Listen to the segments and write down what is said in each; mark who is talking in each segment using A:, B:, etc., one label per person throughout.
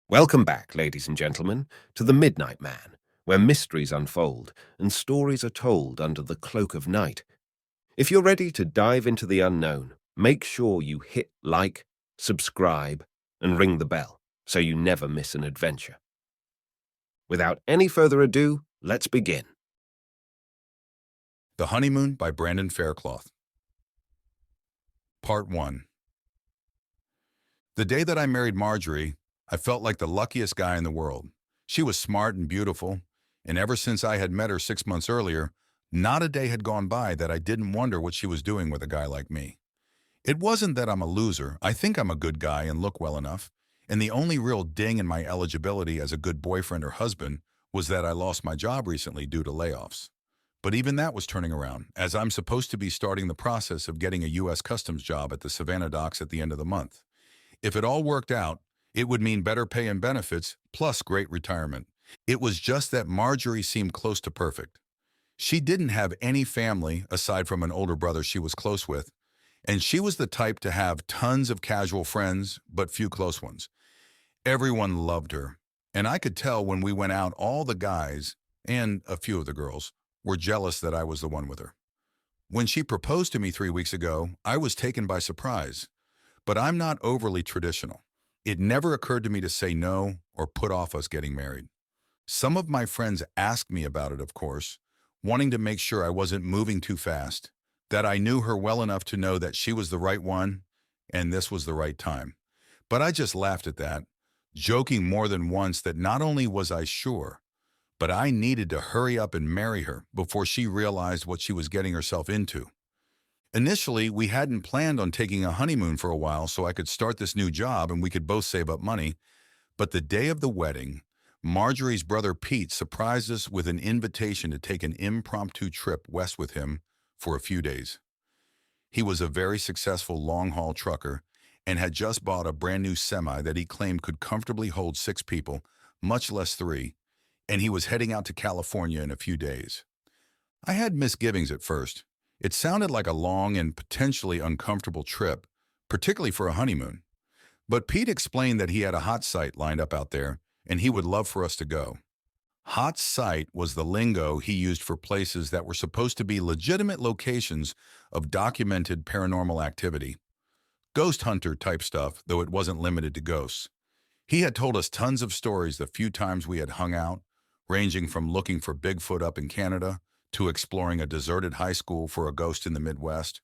A: Welcome back, ladies and gentlemen, to The Midnight Man, where mysteries unfold and stories are told under the cloak of night. If you're ready to dive into the unknown, make sure you hit like, subscribe, and ring the bell so you never miss an adventure. Without any further ado, let's begin.
B: The Honeymoon by Brandon Faircloth. Part 1. The day that I married Marjorie, I felt like the luckiest guy in the world. She was smart and beautiful, and ever since I had met her 6 months earlier, not a day had gone by that I didn't wonder what she was doing with a guy like me. It wasn't that I'm a loser. I think I'm a good guy and look well enough, and the only real ding in my eligibility as a good boyfriend or husband was that I lost my job recently due to layoffs. But even that was turning around, as I'm supposed to be starting the process of getting a U.S. Customs job at the Savannah docks at the end of the month. If it all worked out, it would mean better pay and benefits, plus great retirement. It was just that Marjorie seemed close to perfect. She didn't have any family aside from an older brother she was close with, and she was the type to have tons of casual friends, but few close ones. Everyone loved her, and I could tell when we went out all the guys, and a few of the girls, were jealous that I was the one with her. When she proposed to me 3 weeks ago, I was taken by surprise. But I'm not overly traditional. It never occurred to me to say no or put off us getting married. Some of my friends asked me about it, of course, wanting to make sure I wasn't moving too fast, that I knew her well enough to know that she was the right one and this was the right time. But I just laughed at that, joking more than once that not only was I sure, but I needed to hurry up and marry her before she realized what she was getting herself into. Initially, we hadn't planned on taking a honeymoon for a while so I could start this new job and we could both save up money. But the day of the wedding, Marjorie's brother Pete surprised us with an invitation to take an impromptu trip west with him for a few days. He was a very successful long-haul trucker and had just bought a brand new semi that he claimed could comfortably hold 6 people, much less 3, and he was heading out to California in a few days. I had misgivings at first. It sounded like a long and potentially uncomfortable trip, particularly for a honeymoon. But Pete explained that he had a hot site lined up out there, and he would love for us to go. Hot site was the lingo he used for places that were supposed to be legitimate locations of documented paranormal activity. Ghost hunter type stuff, though it wasn't limited to ghosts. He had told us tons of stories the few times we had hung out, ranging from looking for Bigfoot up in Canada to exploring a deserted high school for a ghost in the Midwest.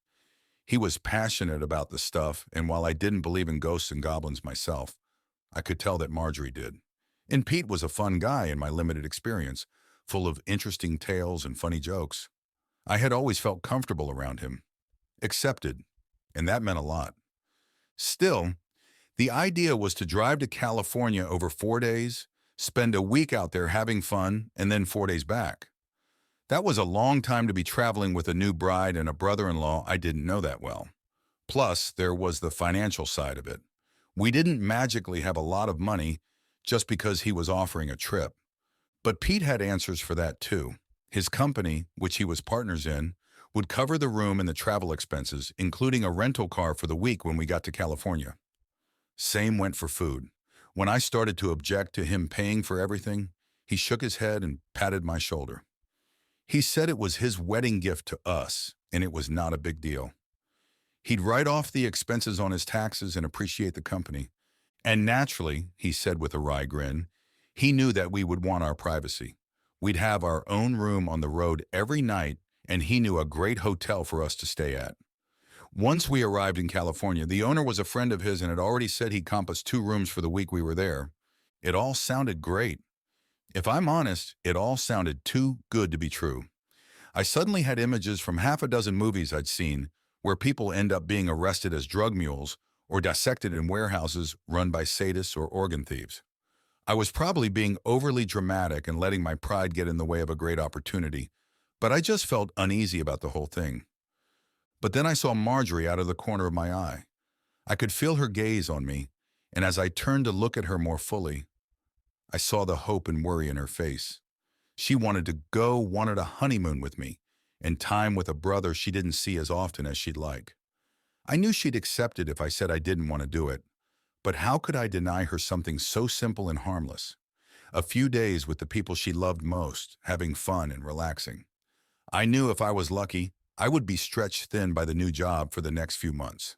B: He was passionate about the stuff, and while I didn't believe in ghosts and goblins myself, I could tell that Marjorie did. And Pete was a fun guy in my limited experience, full of interesting tales and funny jokes. I had always felt comfortable around him, accepted, and that meant a lot. Still, the idea was to drive to California over 4 days, spend a week out there having fun, and then 4 days back. That was a long time to be traveling with a new bride and a brother-in-law I didn't know that well. Plus, there was the financial side of it. We didn't magically have a lot of money just because he was offering a trip. But Pete had answers for that too. His company, which he was partners in, would cover the room and the travel expenses, including a rental car for the week when we got to California. Same went for food. When I started to object to him paying for everything, he shook his head and patted my shoulder. He said it was his wedding gift to us, and it was not a big deal. He'd write off the expenses on his taxes and appreciate the company. And naturally, he said with a wry grin, he knew that we would want our privacy. We'd have our own room on the road every night, and he knew a great hotel for us to stay at. Once we arrived in California, the owner was a friend of his and had already said he'd comp us 2 rooms for the week we were there. It all sounded great. If I'm honest, it all sounded too good to be true. I suddenly had images from half a dozen movies I'd seen where people end up being arrested as drug mules or dissected in warehouses run by sadists or organ thieves. I was probably being overly dramatic and letting my pride get in the way of a great opportunity, but I just felt uneasy about the whole thing. But then I saw Marjorie out of the corner of my eye. I could feel her gaze on me, and as I turned to look at her more fully, I saw the hope and worry in her face. She wanted a honeymoon with me, and time with a brother she didn't see as often as she'd like. I knew she'd accept it if I said I didn't want to do it, But how could I deny her something so simple and harmless? A few days with the people she loved most, having fun and relaxing. I knew if I was lucky, I would be stretched thin by the new job for the next few months.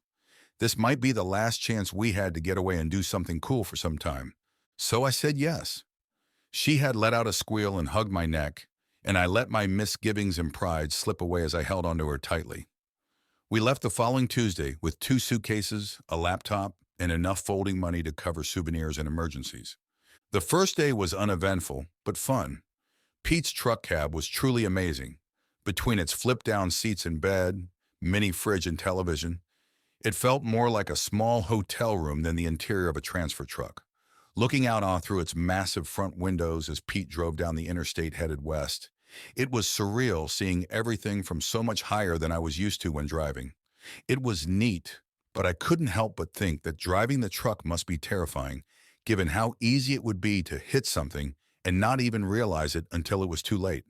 B: This might be the last chance we had to get away and do something cool for some time. So I said yes. She had let out a squeal and hugged my neck, and I let my misgivings and pride slip away as I held onto her tightly. We left the following Tuesday with 2 suitcases, a laptop, and enough folding money to cover souvenirs and emergencies. The first day was uneventful, but fun. Pete's truck cab was truly amazing. Between its flip-down seats and bed, mini fridge and television, it felt more like a small hotel room than the interior of a transfer truck. Looking out on through its massive front windows as Pete drove down the interstate headed west, it was surreal seeing everything from so much higher than I was used to when driving. It was neat, but I couldn't help but think that driving the truck must be terrifying, given how easy it would be to hit something and not even realize it until it was too late.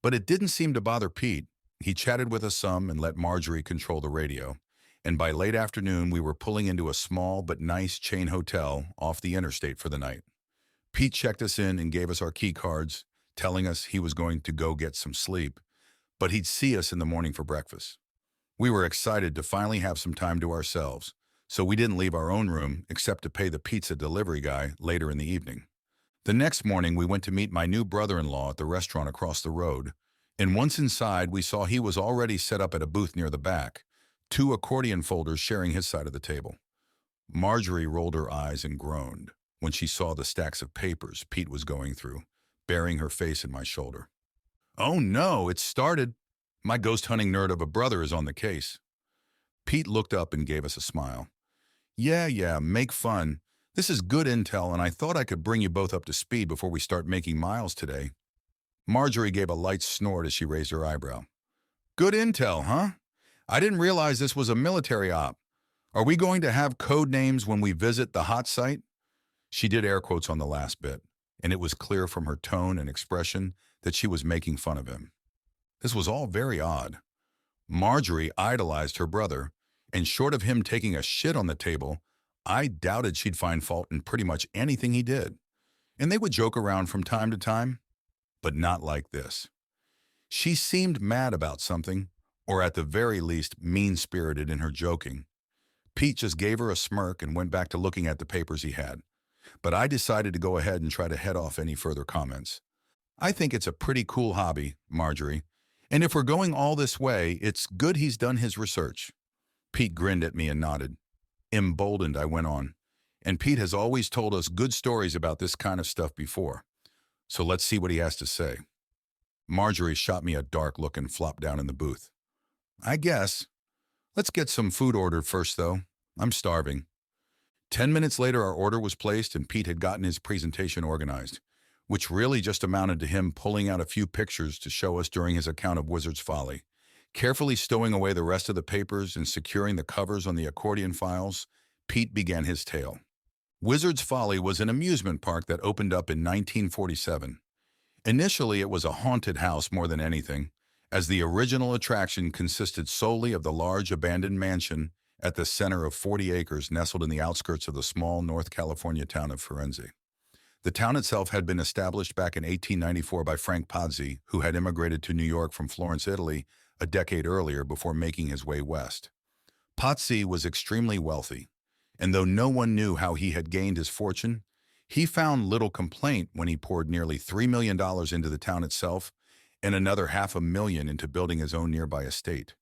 B: But it didn't seem to bother Pete. He chatted with us some and let Marjorie control the radio. And by late afternoon, we were pulling into a small but nice chain hotel off the interstate for the night. Pete checked us in and gave us our key cards, telling us he was going to go get some sleep, but he'd see us in the morning for breakfast. We were excited to finally have some time to ourselves, so we didn't leave our own room except to pay the pizza delivery guy later in the evening. The next morning, we went to meet my new brother-in-law at the restaurant across the road, and once inside, we saw he was already set up at a booth near the back, 2 accordion folders sharing his side of the table. Marjorie rolled her eyes and groaned when she saw the stacks of papers Pete was going through, burying her face in my shoulder. "Oh no, it's started. My ghost hunting nerd of a brother is on the case." Pete looked up and gave us a smile. Yeah, make fun. This is good intel, and I thought I could bring you both up to speed before we start making miles today." Marjorie gave a light snort as she raised her eyebrow. "Good intel, huh? I didn't realize this was a military op. Are we going to have code names when we visit the hot site?" She did air quotes on the last bit, and it was clear from her tone and expression that she was making fun of him. This was all very odd. Marjorie idolized her brother, and short of him taking a shit on the table, I doubted she'd find fault in pretty much anything he did. And they would joke around from time to time, but not like this. She seemed mad about something, or at the very least mean-spirited in her joking. Pete just gave her a smirk and went back to looking at the papers he had. But I decided to go ahead and try to head off any further comments. "I think it's a pretty cool hobby, Marjorie. And if we're going all this way, it's good he's done his research." Pete grinned at me and nodded. Emboldened, I went on. "And Pete has always told us good stories about this kind of stuff before. So let's see what he has to say." Marjorie shot me a dark look and flopped down in the booth. "I guess. Let's get some food ordered first, though. I'm starving." 10 minutes later, our order was placed and Pete had gotten his presentation organized, which really just amounted to him pulling out a few pictures to show us during his account of Wizard's Folly. Carefully stowing away the rest of the papers and securing the covers on the accordion files, Pete began his tale. Wizard's Folly was an amusement park that opened up in 1947. Initially, it was a haunted house more than anything, as the original attraction consisted solely of the large abandoned mansion at the center of 40 acres nestled in the outskirts of the small North California town of Firenze. The town itself had been established back in 1894 by Frank Pazzi, who had immigrated to New York from Florence, Italy, a decade earlier before making his way west. Pazzi was extremely wealthy, and though no one knew how he had gained his fortune, he found little complaint when he poured nearly $3 million into the town itself and another $500,000 into building his own nearby estate.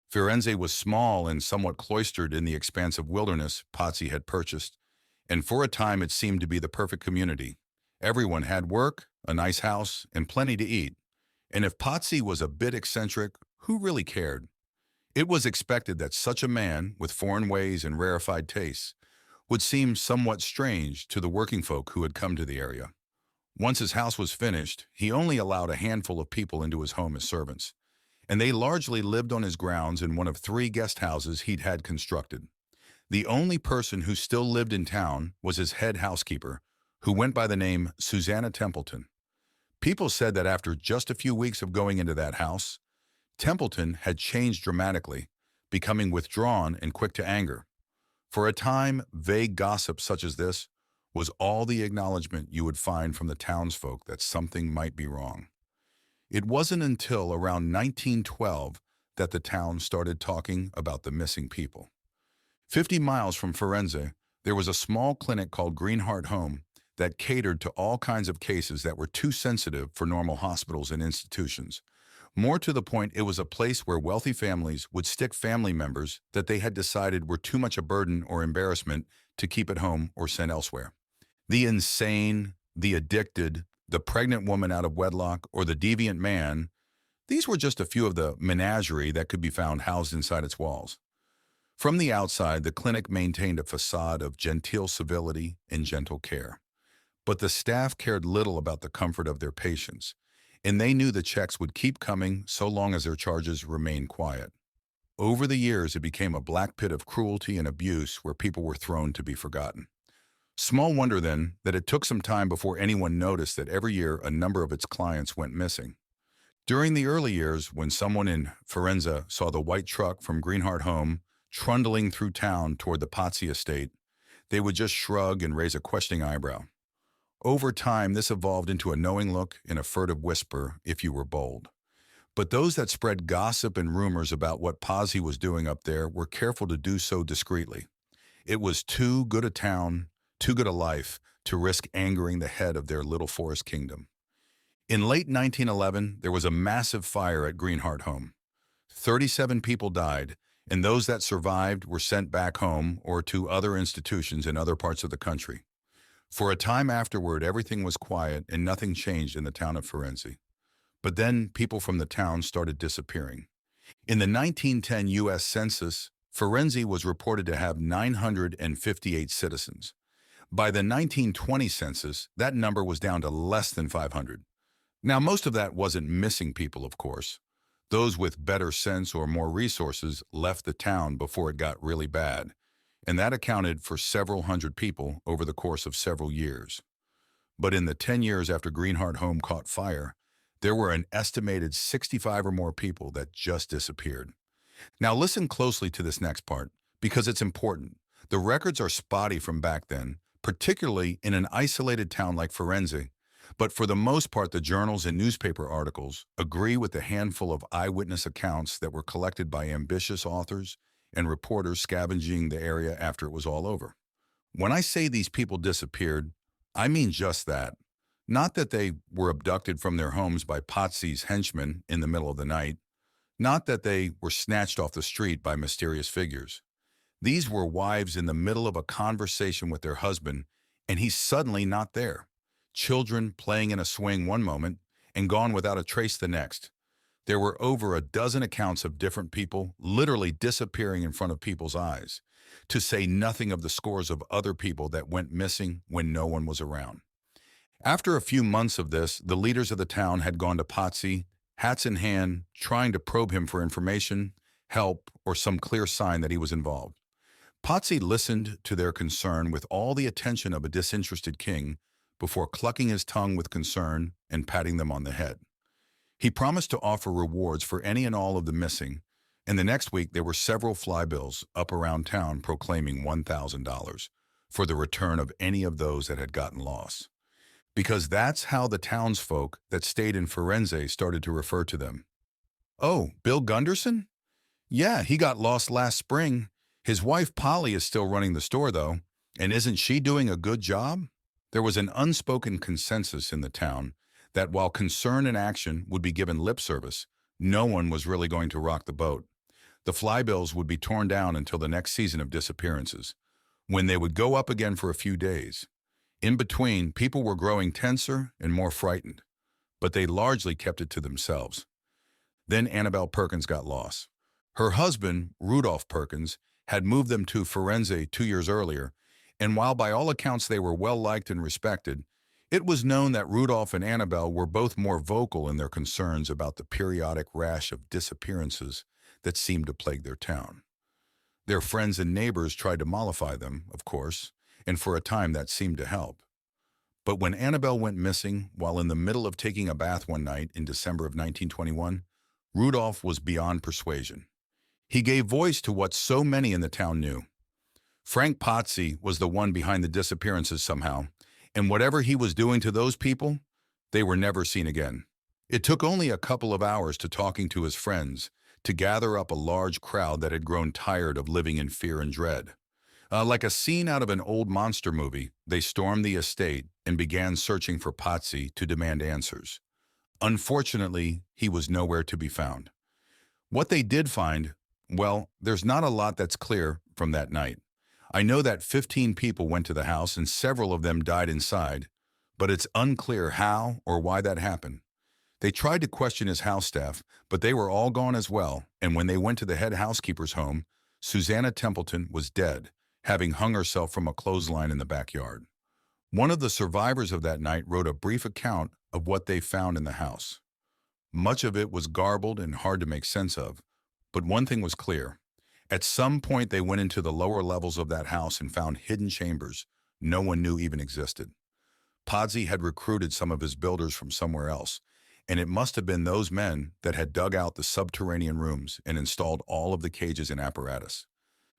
B: Firenze was small and somewhat cloistered in the expansive wilderness Pazzi had purchased, and for a time it seemed to be the perfect community. Everyone had work, a nice house, and plenty to eat. And if Pazzi was a bit eccentric, who really cared? It was expected that such a man, with foreign ways and rarefied tastes, would seem somewhat strange to the working folk who had come to the area. Once his house was finished, he only allowed a handful of people into his home as servants, and they largely lived on his grounds in one of 3 guest houses he'd had constructed. The only person who still lived in town was his head housekeeper, who went by the name Susanna Templeton. People said that after just a few weeks of going into that house, Templeton had changed dramatically, becoming withdrawn and quick to anger. For a time, vague gossip such as this was all the acknowledgement you would find from the townsfolk that something might be wrong. It wasn't until around 1912 that the town started talking about the missing people. 50 miles from Firenze, there was a small clinic called Greenheart Home that catered to all kinds of cases that were too sensitive for normal hospitals and institutions. More to the point, it was a place where wealthy families would stick family members that they had decided were too much a burden or embarrassment to keep at home or send elsewhere. The insane, the addicted, the pregnant woman out of wedlock, or the deviant man, these were just a few of the menagerie that could be found housed inside its walls. From the outside, the clinic maintained a facade of genteel civility and gentle care. But the staff cared little about the comfort of their patients, and they knew the checks would keep coming so long as their charges remained quiet. Over the years, it became a black pit of cruelty and abuse where people were thrown to be forgotten. Small wonder, then, that it took some time before anyone noticed that every year a number of its clients went missing. During the early years, when someone in Firenze saw the white truck from Greenheart Home trundling through town toward the Pazzi estate, they would just shrug and raise a questioning eyebrow. Over time, this evolved into a knowing look and a furtive whisper if you were bold. But those that spread gossip and rumors about what Pazzi was doing up there were careful to do so discreetly. It was too good a town, too good a life, to risk angering the head of their little forest kingdom. In late 1911, there was a massive fire at Greenheart Home. 37 people died, and those that survived were sent back home or to other institutions in other parts of the country. For a time afterward, everything was quiet and nothing changed in the town of Firenze. But then people from the town started disappearing. In the 1910 U.S. Census, Firenze was reported to have 958 citizens. By the 1920 census, that number was down to less than 500. Now, most of that wasn't missing people, of course. Those with better sense or more resources left the town before it got really bad, and that accounted for several hundred people over the course of several years. But in the 10 years after Greenheart Home caught fire, there were an estimated 65 or more people that just disappeared. Now listen closely to this next part, because it's important. The records are spotty from back then, particularly in an isolated town like Firenze, but for the most part the journals and newspaper articles agree with the handful of eyewitness accounts that were collected by ambitious authors and reporters scavenging the area after it was all over. When I say these people disappeared, I mean just that. Not that they were abducted from their homes by Pazzi's henchmen in the middle of the night. Not that they were snatched off the street by mysterious figures. These were wives in the middle of a conversation with their husband, and he's suddenly not there. Children playing in a swing one moment and gone without a trace the next. There were over a dozen accounts of different people literally disappearing in front of people's eyes, to say nothing of the scores of other people that went missing when no one was around. After a few months of this, the leaders of the town had gone to Pazzi, hats in hand, trying to probe him for information, help, or some clear sign that he was involved. Pazzi listened to their concern with all the attention of a disinterested king before clucking his tongue with concern and patting them on the head. He promised to offer rewards for any and all of the missing, and the next week there were several flybills up around town proclaiming $1,000 for the return of any of those that had gotten lost. Because that's how the townsfolk that stayed in Firenze started to refer to them. Oh, Bill Gunderson? Yeah, he got lost last spring. His wife Polly is still running the store, though, and isn't she doing a good job? There was an unspoken consensus in the town that while concern and action would be given lip service, no one was really going to rock the boat. The flybills would be torn down until the next season of disappearances, when they would go up again for a few days. In between, people were growing tenser and more frightened, but they largely kept it to themselves. Then Annabelle Perkins got lost. Her husband, Rudolph Perkins, had moved them to Firenze 2 years earlier, and while by all accounts they were well-liked and respected, it was known that Rudolph and Annabelle were both more vocal in their concerns about the periodic rash of disappearances that seemed to plague their town. Their friends and neighbors tried to mollify them, of course, and for a time that seemed to help. But when Annabelle went missing while in the middle of taking a bath one night in December of 1921, Rudolph was beyond persuasion. He gave voice to what so many in the town knew. Frank Pozzi was the one behind the disappearances somehow, and whatever he was doing to those people, they were never seen again. It took only a couple of hours to talking to his friends to gather up a large crowd that had grown tired of living in fear and dread. Like a scene out of an old monster movie, they stormed the estate and began searching for Pozzi to demand answers. Unfortunately, he was nowhere to be found. What they did find, well, there's not a lot that's clear from that night. I know that 15 people went to the house and several of them died inside, but it's unclear how or why that happened. They tried to question his house staff, but they were all gone as well, and when they went to the head housekeeper's home, Susanna Templeton was dead, having hung herself from a clothesline in the backyard. One of the survivors of that night wrote a brief account of what they found in the house. Much of it was garbled and hard to make sense of, but one thing was clear. At some point they went into the lower levels of that house and found hidden chambers no one knew even existed. Pozzi had recruited some of his builders from somewhere else, and it must have been those men that had dug out the subterranean rooms and installed all of the cages and apparatus.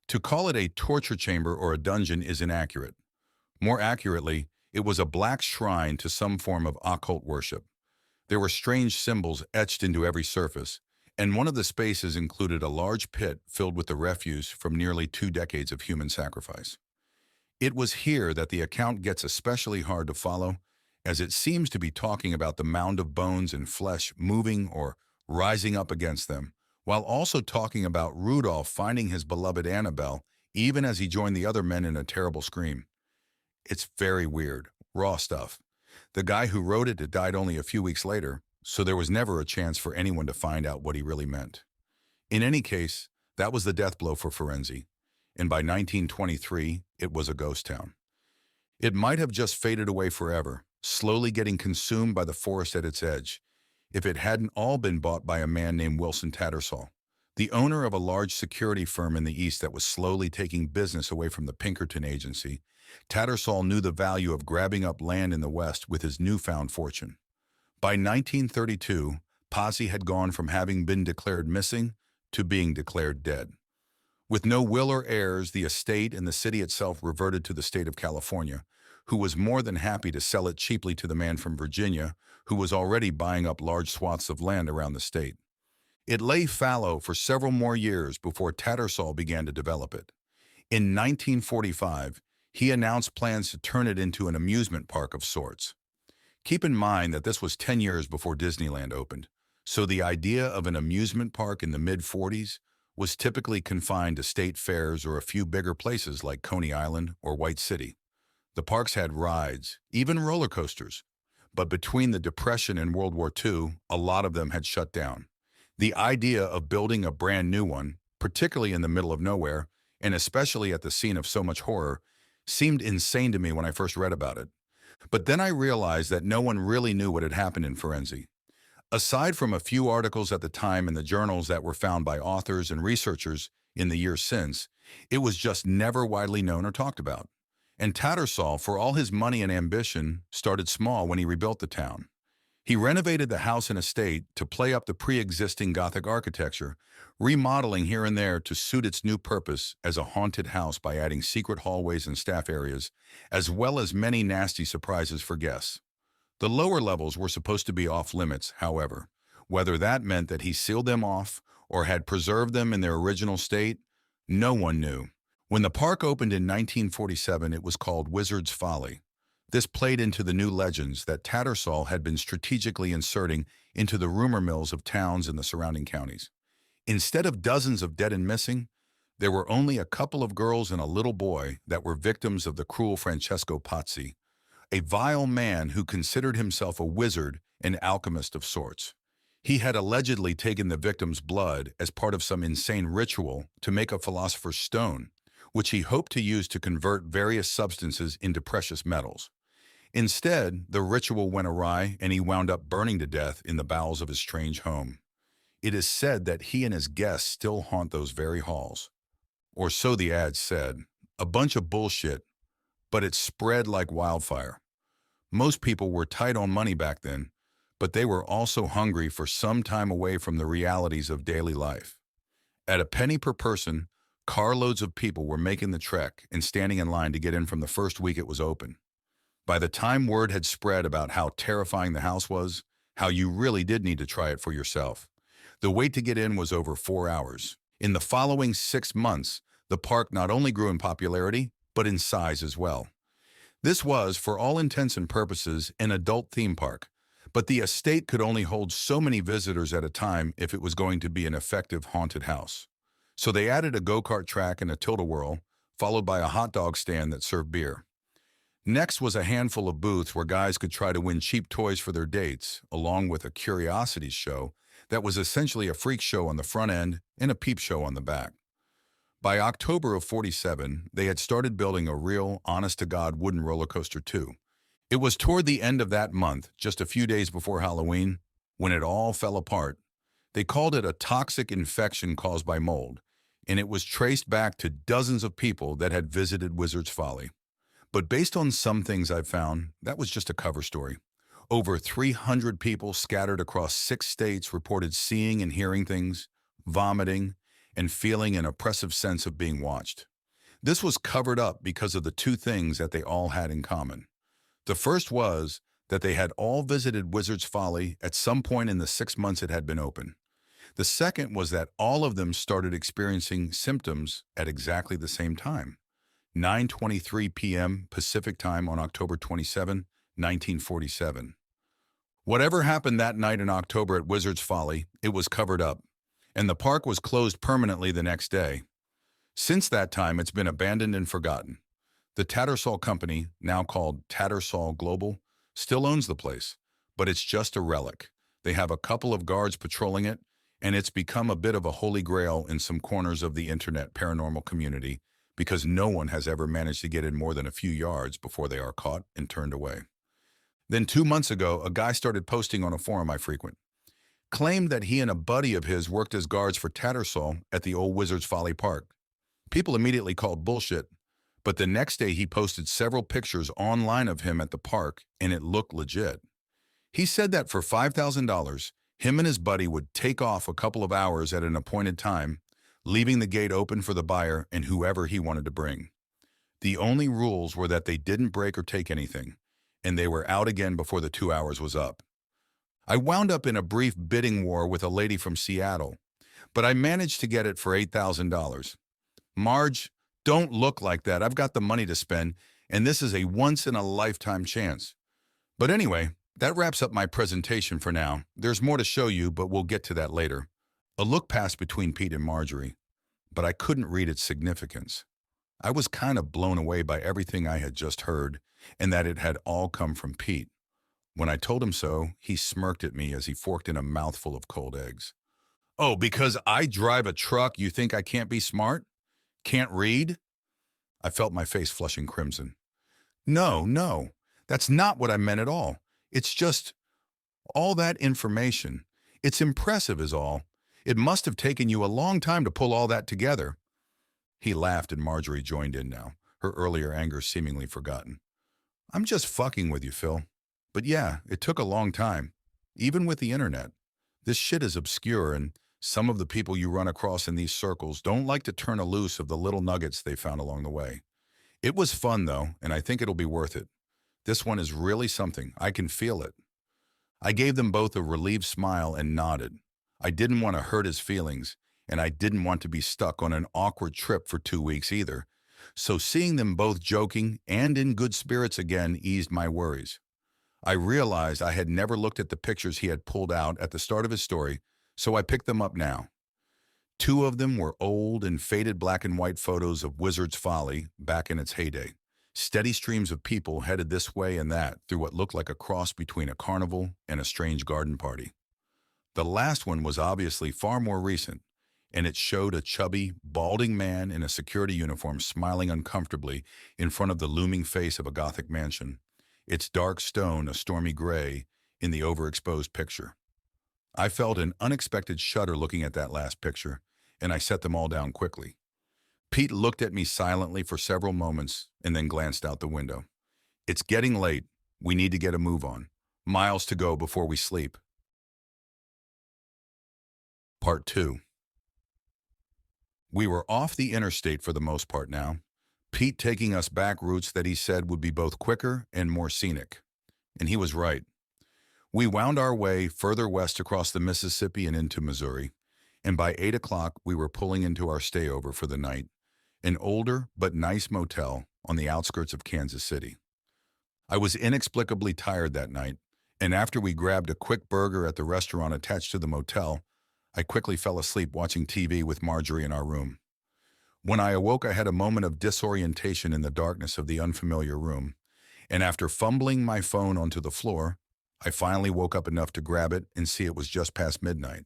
B: To call it a torture chamber or a dungeon is inaccurate. More accurately, it was a black shrine to some form of occult worship. There were strange symbols etched into every surface, and one of the spaces included a large pit filled with the refuse from nearly 2 decades of human sacrifice. It was here that the account gets especially hard to follow, as it seems to be talking about the mound of bones and flesh moving or rising up against them, while also talking about Rudolph finding his beloved Annabelle even as he joined the other men in a terrible scream. It's very weird, raw stuff. The guy who wrote it had died only a few weeks later, so there was never a chance for anyone to find out what he really meant. In any case, that was the death blow for Firenze, and by 1923, it was a ghost town. It might have just faded away forever, slowly getting consumed by the forest at its edge, if it hadn't all been bought by a man named Wilson Tattersall, the owner of a large security firm in the East that was slowly taking business away from the Pinkerton Agency. Tattersall knew the value of grabbing up land in the West with his newfound fortune. By 1932, Pozzi had gone from having been declared missing to being declared dead. With no will or heirs, the estate and the city itself reverted to the state of California, who was more than happy to sell it cheaply to the man from Virginia, who was already buying up large swaths of land around the state. It lay fallow for several more years before Tattersall began to develop it. In 1945, he announced plans to turn it into an amusement park of sorts. Keep in mind that this was 10 years before Disneyland opened, so the idea of an amusement park in the mid-40s was typically confined to state fairs or a few bigger places like Coney Island or White City. The parks had rides, even roller coasters, but between the Depression and World War II, a lot of them had shut down. The idea of building a brand new one, particularly in the middle of nowhere, and especially at the scene of so much horror, seemed insane to me when I first read about it. But then I realized that no one really knew what had happened in Firenze. Aside from a few articles at the time in the journals that were found by authors and researchers in the years since, it was just never widely known or talked about. And Tattersall, for all his money and ambition, started small when he rebuilt the town. He renovated the house and estate to play up the pre-existing Gothic architecture, remodeling here and there to suit its new purpose as a haunted house by adding secret hallways and staff areas, as well as many nasty surprises for guests. The lower levels were supposed to be off-limits, however. Whether that meant that he sealed them off or had preserved them in their original state, no one knew. When the park opened in 1947, it was called Wizard's Folly. This played into the new legends that Tattersall had been strategically inserting into the rumor mills of towns in the surrounding counties. Instead of dozens of dead and missing, there were only a couple of girls and a little boy that were victims of the cruel Francesco Pozzi, a vile man who considered himself a wizard and alchemist of sorts. He had allegedly taken the victim's blood as part of some insane ritual to make a philosopher's stone, which he hoped to use to convert various substances into precious metals. Instead, the ritual went awry and he wound up burning to death in the bowels of his strange home. It is said that he and his guests still haunt those very halls. Or so the ads said. A bunch of bullshit, but it spread like wildfire. Most people were tight on money back then, but they were also hungry for some time away from the realities of daily life. At a penny per person, Carloads of people were making the trek and standing in line to get in from the first week it was open. By the time word had spread about how terrifying the house was, how you really did need to try it for yourself, the wait to get in was over 4 hours. In the following 6 months, the park not only grew in popularity, but in size as well. This was, for all intents and purposes, an adult theme park, but the estate could only hold so many visitors at a time if it was going to be an effective haunted house. So they added a go-kart track and a tilt-a-whirl, followed by a hot dog stand that served beer. Next was a handful of booths where guys could try to win cheap toys for their dates, along with a curiosities show that was essentially a freak show on the front end and a peep show on the back. By October of '47, they had started building a real, honest-to-God wooden roller coaster too. It was toward the end of that month, just a few days before Halloween, when it all fell apart. They called it a toxic infection caused by mold, and it was traced back to dozens of people that had visited Wizard's Folly. But based on some things I've found, that was just a cover story. Over 300 people scattered across 6 states reported seeing and hearing things, vomiting, and feeling an oppressive sense of being watched. This was covered up because of the 2 things that they all had in common. The first was that they had all visited Wizard's Folly at some point in the 6 months it had been open. The second was that all of them started experiencing symptoms at exactly the same time. 9:23 p.m. Pacific Time on October 27, 1947. Whatever happened that night in October at Wizard's Folly, it was covered up, and the park was closed permanently the next day. Since that time, it's been abandoned and forgotten. The Tattersall Company, now called Tattersall Global, still owns the place, but it's just a relic. They have a couple of guards patrolling it, and it's become a bit of a holy grail in some corners of the internet paranormal community because no one has ever managed to get in more than a few yards before they are caught and turned away. Then 2 months ago, a guy started posting on a forum I frequent, claimed that he and a buddy of his worked as guards for Tattersall at the old Wizard's Folly Park. People immediately called bullshit, but the next day he posted several pictures online of him at the park, and it looked legit. He said that for $5,000, him and his buddy would take off a couple of hours at an appointed time, leaving the gate open for the buyer and whoever he wanted to bring. The only rules were that they didn't break or take anything, and they were out again before the 2 hours was up. I wound up in a brief bidding war with a lady from Seattle, but I managed to get it for $8,000. Marge, don't look like that. I've got the money to spend, and this is a once-in-a-lifetime chance. But anyway, that wraps up my presentation for now. There's more to show you, but we'll get to that later. A look passed between Pete and Marjorie, but I couldn't read its significance. I was kind of blown away by everything I had just heard, and that it had all come from Pete. When I told him so, he smirked at me as he forked in a mouthful of cold eggs. Oh, because I drive a truck, you think I can't be smart? Can't read? I felt my face flushing crimson. No, that's not what I meant at all. It's just all that information. It's impressive is all. It must have taken you a long time to pull all that together. He laughed and Marjorie joined in now, her earlier anger seemingly forgotten. I'm just fucking with you, Phil. But yeah, it took a long time, even with the internet. This shit is obscure, and some of the people you run across in these circles don't like to turn a loose of the little nuggets they found along the way. It was fun, though, and I think it'll be worth it. This one is really something. I can feel it. I gave them both a relieved smile and nodded. I didn't want to hurt his feelings, and I didn't want to be stuck on an awkward trip for 2 weeks either. So seeing them both joking and in good spirits again eased my worries. I realized I had never looked at the pictures he had pulled out at the start of his story, so I picked them up now. 2 of them were old and faded black and white photos of Wizard's Folly back in its heyday. Steady streams of people headed this way and that through what looked like a cross between a carnival and a strange garden party. The last one was obviously far more recent, and it showed a chubby, balding man in a security uniform smiling uncomfortably in front of the looming face of a Gothic mansion, its dark stone a stormy gray in the overexposed picture. I felt an unexpected shudder looking at that last picture, and I set them all down quickly. Pete looked at me silently for several moments and then glanced out the window. It's getting late. We need to get a move on. Miles to go before we sleep. Part 2. We were off the interstate for the most part now, Pete taking us back routes that he said would be both quicker and more scenic. And he was right. We wound our way further west across the Mississippi and into Missouri, and by 8 o'clock we were pulling into our stayover for the night, an older but nice motel on the outskirts of Kansas City. I was inexplicably tired that night, and after we grabbed a quick burger at the restaurant attached to the motel, I quickly fell asleep watching TV with Marjorie in our room. When I awoke, I had a moment of disorientation in the darkness of the unfamiliar room, and after fumbling my phone onto the floor, I finally woke up enough to grab it and see it was just past midnight.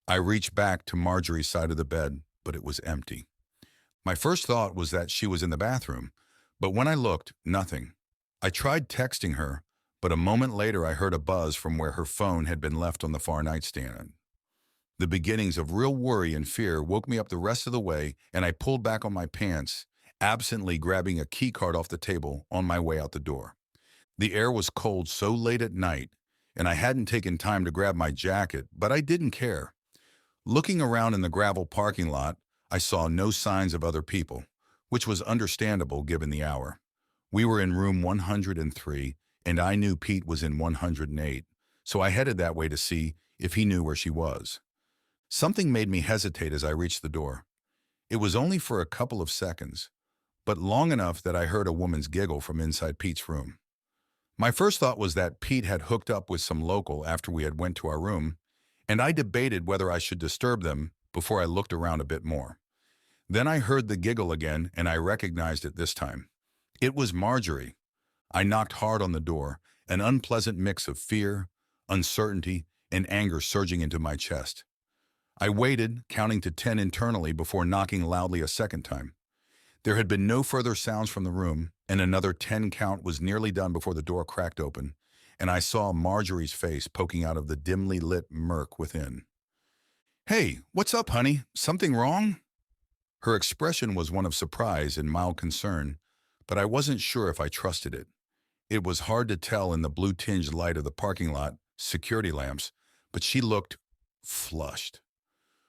B: I reached back to Marjorie's side of the bed, but it was empty. My first thought was that she was in the bathroom, but when I looked, nothing. I tried texting her, but a moment later I heard a buzz from where her phone had been left on the far nightstand. The beginnings of real worry and fear woke me up the rest of the way, and I pulled back on my pants, absently grabbing a key card off the table on my way out the door. The air was cold so late at night, and I hadn't taken time to grab my jacket, but I didn't care. Looking around in the gravel parking lot, I saw no signs of other people, which was understandable given the hour. We were in room 103, and I knew Pete was in 108, so I headed that way to see if he knew where she was. Something made me hesitate as I reached the door. It was only for a couple of seconds, but long enough that I heard a woman's giggle from inside Pete's room. My first thought was that Pete had hooked up with some local after we had went to our room, and I debated whether I should disturb them before I looked around a bit more. Then I heard the giggle again, and I recognized it this time. It was Marjorie. I knocked hard on the door, an unpleasant mix of fear, uncertainty, and anger surging into my chest. I waited, counting to 10 internally before knocking loudly a second time. There had been no further sounds from the room, and another 10 count was nearly done before the door cracked open, and I saw Marjorie's face poking out of the dimly lit murk within. "Hey, what's up, honey? Something wrong?" Her expression was one of surprise and mild concern, but I wasn't sure if I trusted it. It was hard to tell in the blue-tinged light of the parking lot security lamps, but she looked flushed.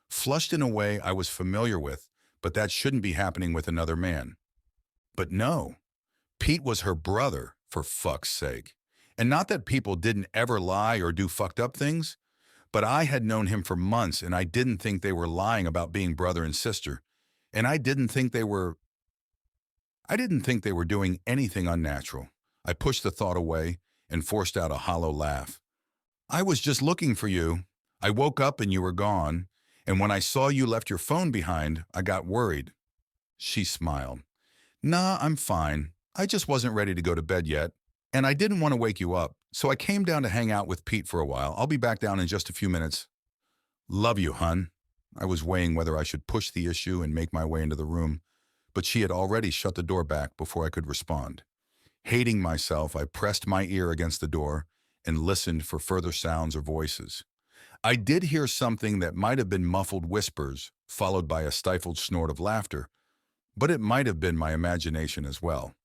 B: Flushed in a way I was familiar with, but that shouldn't be happening with another man. But no, Pete was her brother, for fuck's sake. And not that people didn't ever lie or do fucked up things, but I had known him for months and I didn't think they were lying about being brother and sister. And I didn't think they were doing anything unnatural. I pushed the thought away and forced out a hollow laugh. "I was just looking for you. I woke up and you were gone. And when I saw you left your phone behind, I got worried." She smiled. "Nah, I'm fine. I just wasn't ready to go to bed yet. And I didn't want to wake you up, so I came down to hang out with Pete for a while. I'll be back down in just a few minutes." "Love you, hun." I was weighing whether I should push the issue and make my way into the room, but she had already shut the door back before I could respond. Hating myself, I pressed my ear against the door and listened for further sounds or voices. I did hear something that might have been muffled whispers, followed by a stifled snort of laughter, but it might have been my imagination as well.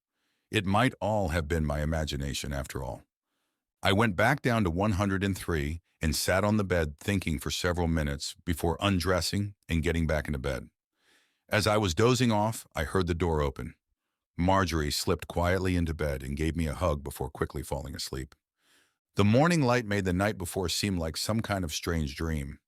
B: It might all have been my imagination, after all. I went back down to 103 and sat on the bed thinking for several minutes before undressing and getting back into bed. As I was dozing off, I heard the door open. Marjorie slipped quietly into bed and gave me a hug before quickly falling asleep. The morning light made the night before seem like some kind of strange dream.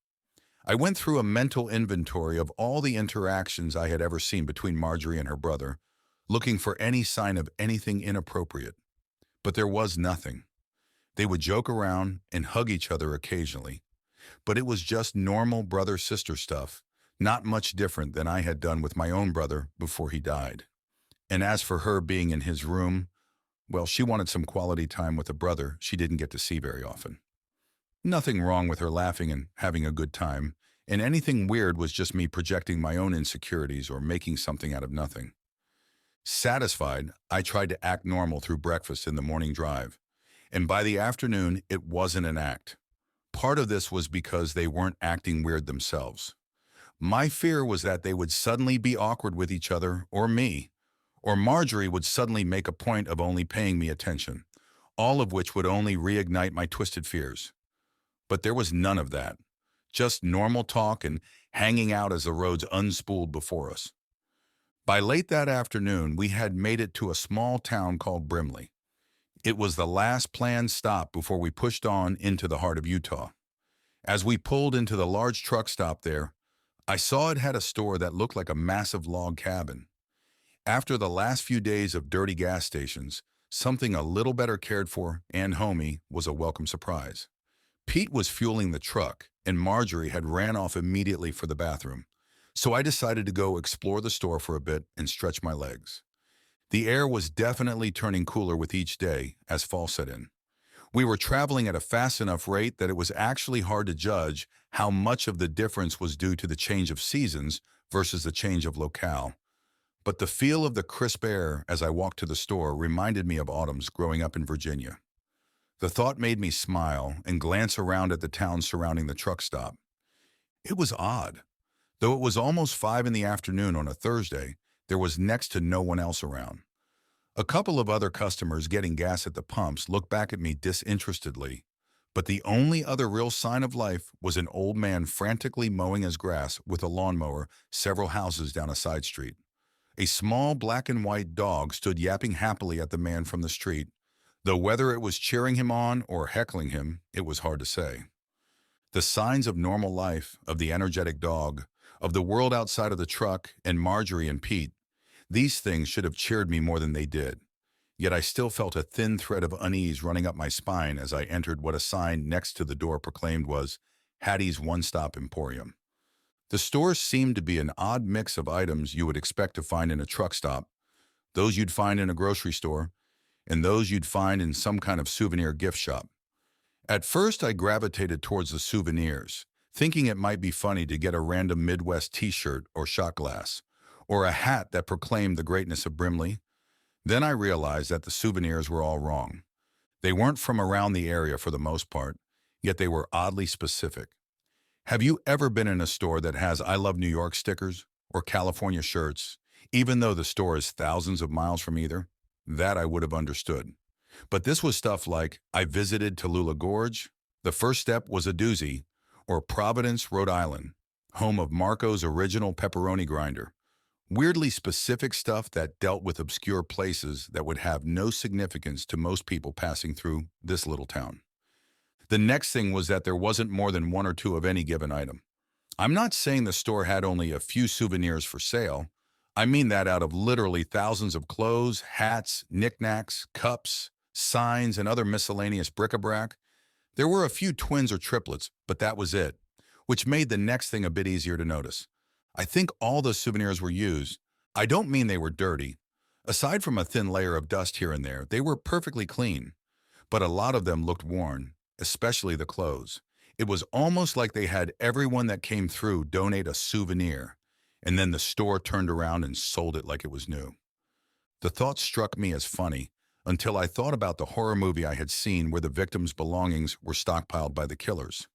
B: I went through a mental inventory of all the interactions I had ever seen between Marjorie and her brother, looking for any sign of anything inappropriate. But there was nothing. They would joke around and hug each other occasionally, but it was just normal brother-sister stuff, not much different than I had done with my own brother before he died. And as for her being in his room, well, she wanted some quality time with a brother she didn't get to see very often. Nothing wrong with her laughing and having a good time, and anything weird was just me projecting my own insecurities or making something out of nothing. Satisfied, I tried to act normal through breakfast in the morning drive, and by the afternoon, it wasn't an act. Part of this was because they weren't acting weird themselves. My fear was that they would suddenly be awkward with each other or me, or Marjorie would suddenly make a point of only paying me attention, all of which would only reignite my twisted fears. But there was none of that. just normal talk and hanging out as the roads unspooled before us. By late that afternoon, we had made it to a small town called Brimley. It was the last planned stop before we pushed on into the heart of Utah. As we pulled into the large truck stop there, I saw it had a store that looked like a massive log cabin. After the last few days of dirty gas stations, something a little better cared for and homey was a welcome surprise. Pete was fueling the truck, and Marjorie had ran off immediately for the bathroom. So I decided to go explore the store for a bit and stretch my legs. The air was definitely turning cooler with each day as fall set in. We were traveling at a fast enough rate that it was actually hard to judge how much of the difference was due to the change of seasons versus the change of locale. But the feel of the crisp air as I walked to the store reminded me of autumns growing up in Virginia. The thought made me smile and glance around at the town surrounding the truck stop. It was odd. Though it was almost 5 in the afternoon on a Thursday, there was next to no one else around. A couple of other customers getting gas at the pumps looked back at me disinterestedly, but the only other real sign of life was an old man frantically mowing his grass with a lawnmower several houses down a side street. A small black and white dog stood yapping happily at the man from the street, though whether it was cheering him on or heckling him, it was hard to say. The signs of normal life, of the energetic dog, of the world outside of the truck, and Marjorie and Pete, these things should have cheered me more than they did. Yet I still felt a thin thread of unease running up my spine as I entered what a sign next to the door proclaimed was Hattie's One-Stop Emporium. The store seemed to be an odd mix of items you would expect to find in a truck stop, those you'd find in a grocery store, and those you'd find in some kind of souvenir gift shop. At first, I gravitated towards the souvenirs, thinking it might be funny to get a random Midwest t-shirt or shot glass, or a hat that proclaimed the greatness of Brimley. Then I realized that the souvenirs were all wrong. They weren't from around the area for the most part, yet they were oddly specific. Have you ever been in a store that has I Love New York stickers or California shirts, even though the store is thousands of miles from either? That I would have understood. But this was stuff like, I visited Tallulah Gorge, the first step was a doozy, or Providence, Rhode Island, home of Marco's original pepperoni grinder. Weirdly specific stuff that dealt with obscure places that would have no significance to most people passing through this little town. The next thing was that there wasn't more than one or two of any given item. I'm not saying the store had only a few souvenirs for sale. I mean that out of literally thousands of clothes, hats, knickknacks, cups, signs, and other miscellaneous bric-a-brac, there were a few twins or triplets, but that was it, which made the next thing a bit easier to notice. I think all those souvenirs were used. I don't mean they were dirty. Aside from a thin layer of dust here and there, they were perfectly clean. But a lot of them looked worn, especially the clothes. It was almost like they had everyone that came through donate a souvenir, and then the store turned around and sold it like it was new. The thought struck me as funny until I thought about the horror movie I had seen where the victims' belongings were stockpiled by the killers.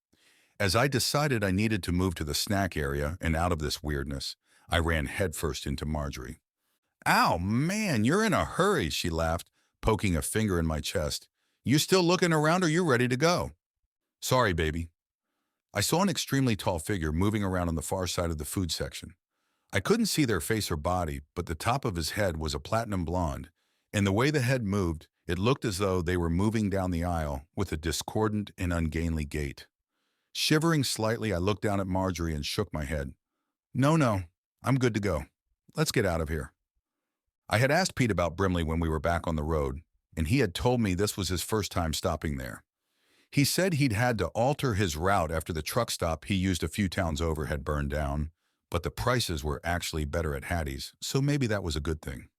B: As I decided I needed to move to the snack area and out of this weirdness, I ran headfirst into Marjorie. "Ow, man, you're in a hurry," she laughed, poking a finger in my chest. "You still looking around or you ready to go?" "Sorry, baby." I saw an extremely tall figure moving around on the far side of the food section. I couldn't see their face or body, but the top of his head was a platinum blonde, and the way the head moved, it looked as though they were moving down the aisle with a discordant and ungainly gait. Shivering slightly, I looked down at Marjorie and shook my head. No, I'm good to go. Let's get out of here." I had asked Pete about Brimley when we were back on the road, and he had told me this was his first time stopping there. He said he'd had to alter his route after the truck stop he used a few towns over had burned down, but the prices were actually better at Hattie's, so maybe that was a good thing.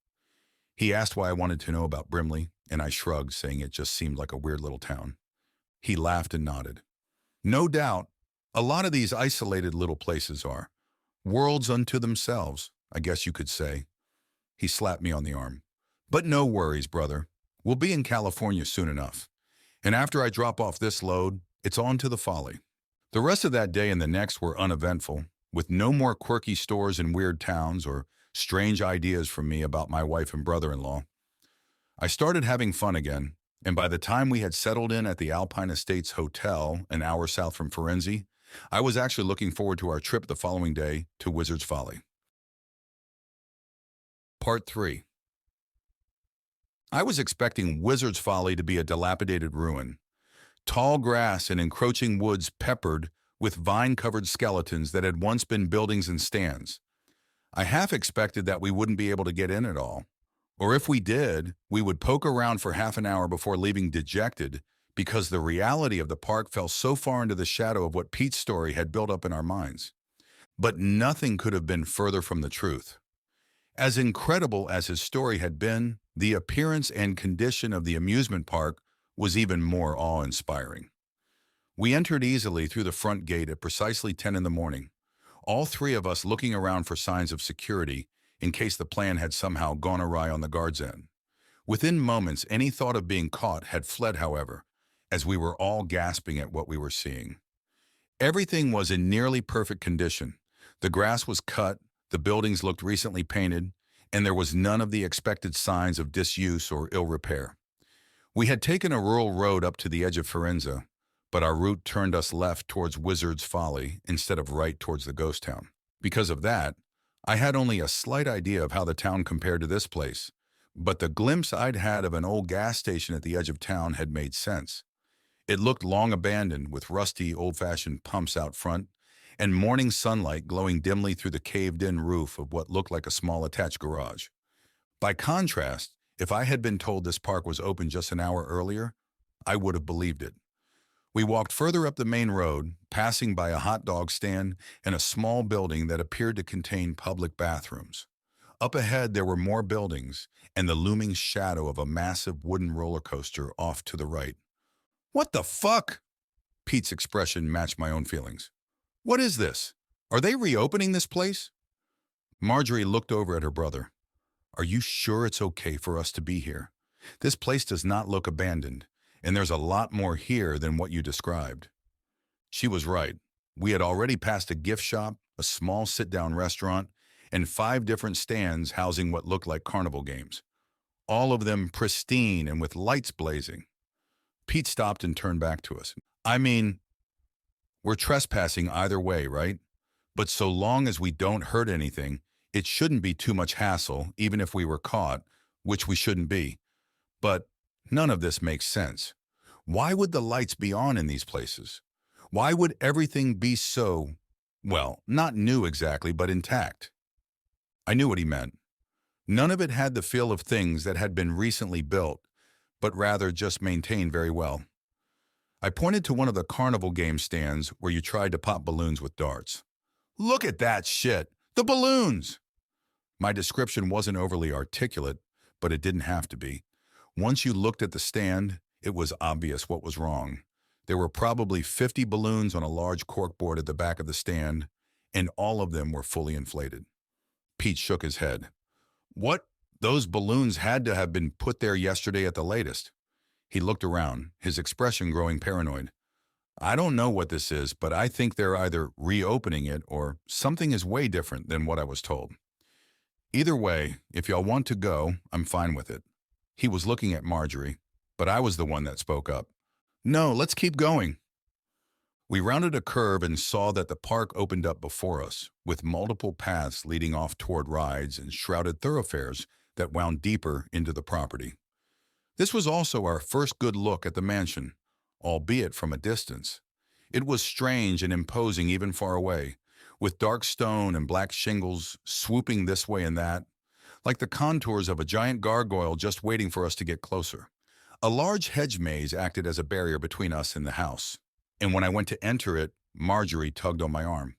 B: He asked why I wanted to know about Brimley, and I shrugged, saying it just seemed like a weird little town. He laughed and nodded. "No doubt, a lot of these isolated little places are. Worlds unto themselves, I guess you could say." He slapped me on the arm. "But no worries, brother. We'll be in California soon enough. And after I drop off this load, it's on to the Folly." The rest of that day and the next were uneventful, with no more quirky stores in weird towns or strange ideas from me about my wife and brother-in-law. I started having fun again, and by the time we had settled in at the Alpine Estates Hotel, an hour south from Firenze, I was actually looking forward to our trip the following day to Wizard's Folly. Part 3. I was expecting Wizard's Folly to be a dilapidated ruin. Tall grass and encroaching woods peppered with vine-covered skeletons that had once been buildings and stands. I half expected that we wouldn't be able to get in at all. Or if we did, we would poke around for half an hour before leaving dejected because the reality of the park fell so far into the shadow of what Pete's story had built up in our minds. But nothing could have been further from the truth. As incredible as his story had been, the appearance and condition of the amusement park was even more awe-inspiring. We entered easily through the front gate at precisely 10 in the morning, all three of us looking around for signs of security in case the plan had somehow gone awry on the guard's end. Within moments, any thought of being caught had fled, however, as we were all gasping at what we were seeing. Everything was in nearly perfect condition. The grass was cut, the buildings looked recently painted, and there was none of the expected signs of disuse or ill repair. We had taken a rural road up to the edge of Firenze, but our route turned us left towards Wizard's Folly instead of right towards the ghost town. Because of that, I had only a slight idea of how the town compared to this place, but the glimpse I'd had of an old gas station at the edge of town had made sense. It looked long abandoned, with rusty, old-fashioned pumps out front, and morning sunlight glowing dimly through the caved-in roof of what looked like a small attached garage. By contrast, if I had been told this park was open just an hour earlier, I would have believed it. We walked further up the main road, passing by a hot dog stand and a small building that appeared to contain public bathrooms. Up ahead, there were more buildings and the looming shadow of a massive wooden roller coaster off to the right. "What the fuck?" Pete's expression matched my own feelings. "What is this? Are they reopening this place?" Marjorie looked over at her brother. "Are you sure it's okay for us to be here? This place does not look abandoned, and there's a lot more here than what you described." She was right. We had already passed a gift shop, a small sit-down restaurant, and 5 different stands housing what looked like carnival games. All of them pristine and with lights blazing. Pete stopped and turned back to us. "I mean, we're trespassing either way, right? But so long as we don't hurt anything, it shouldn't be too much hassle, even if we were caught, which we shouldn't be. But none of this makes sense. Why would the lights be on in these places? Why would everything be so, well, not new exactly, but intact?" I knew what he meant. None of it had the feel of things that had been recently built, but rather just maintained very well. I pointed to one of the carnival game stands where you tried to pop balloons with darts. "Look at that shit! The balloons!" My description wasn't overly articulate, but it didn't have to be. Once you looked at the stand, it was obvious what was wrong. There were probably 50 balloons on a large corkboard at the back of the stand, and all of them were fully inflated. Pete shook his head. "What? Those balloons had to have been put there yesterday at the latest." He looked around, his expression growing paranoid. "I don't know what this is, but I think they're either reopening it or something is way different than what I was told. Either way, if y'all want to go, I'm fine with it." He was looking at Marjorie, but I was the one that spoke up. "No, let's keep going." We rounded a curve and saw that the park opened up before us, with multiple paths leading off toward rides and shrouded thoroughfares that wound deeper into the property. This was also our first good look at the mansion, albeit from a distance. It was strange and imposing even far away, with dark stone and black shingles swooping this way and that, like the contours of a giant gargoyle just waiting for us to get closer. A large hedge maze acted as a barrier between us and the house, and when I went to enter it, Marjorie tugged on my arm.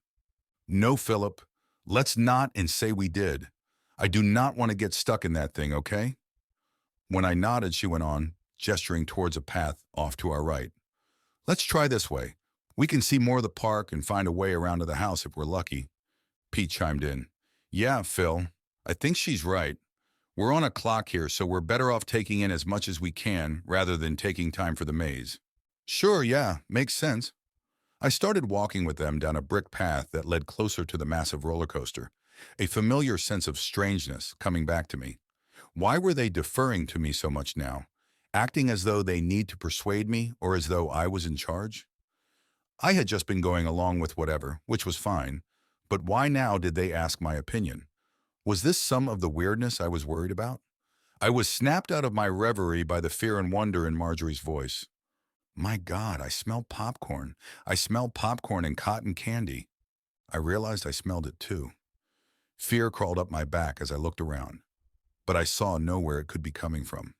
B: "No, Philip, let's not and say we did. I do not want to get stuck in that thing, okay?" When I nodded, she went on, gesturing towards a path off to our right. "Let's try this way. We can see more of the park and find a way around to the house if we're lucky." Pete chimed in. "Yeah, Phil, I think she's right. We're on a clock here, so we're better off taking in as much as we can rather than taking time for the maze." "Sure, yeah, makes sense." I started walking with them down a brick path that led closer to the massive roller coaster, a familiar sense of strangeness coming back to me. Why were they deferring to me so much now, acting as though they need to persuade me or as though I was in charge? I had just been going along with whatever, which was fine. But why now did they ask my opinion? Was this some of the weirdness I was worried about? I was snapped out of my reverie by the fear and wonder in Marjorie's voice. My God, I smell popcorn. I smell popcorn and cotton candy. I realized I smelled it too. Fear crawled up my back as I looked around, but I saw nowhere it could be coming from.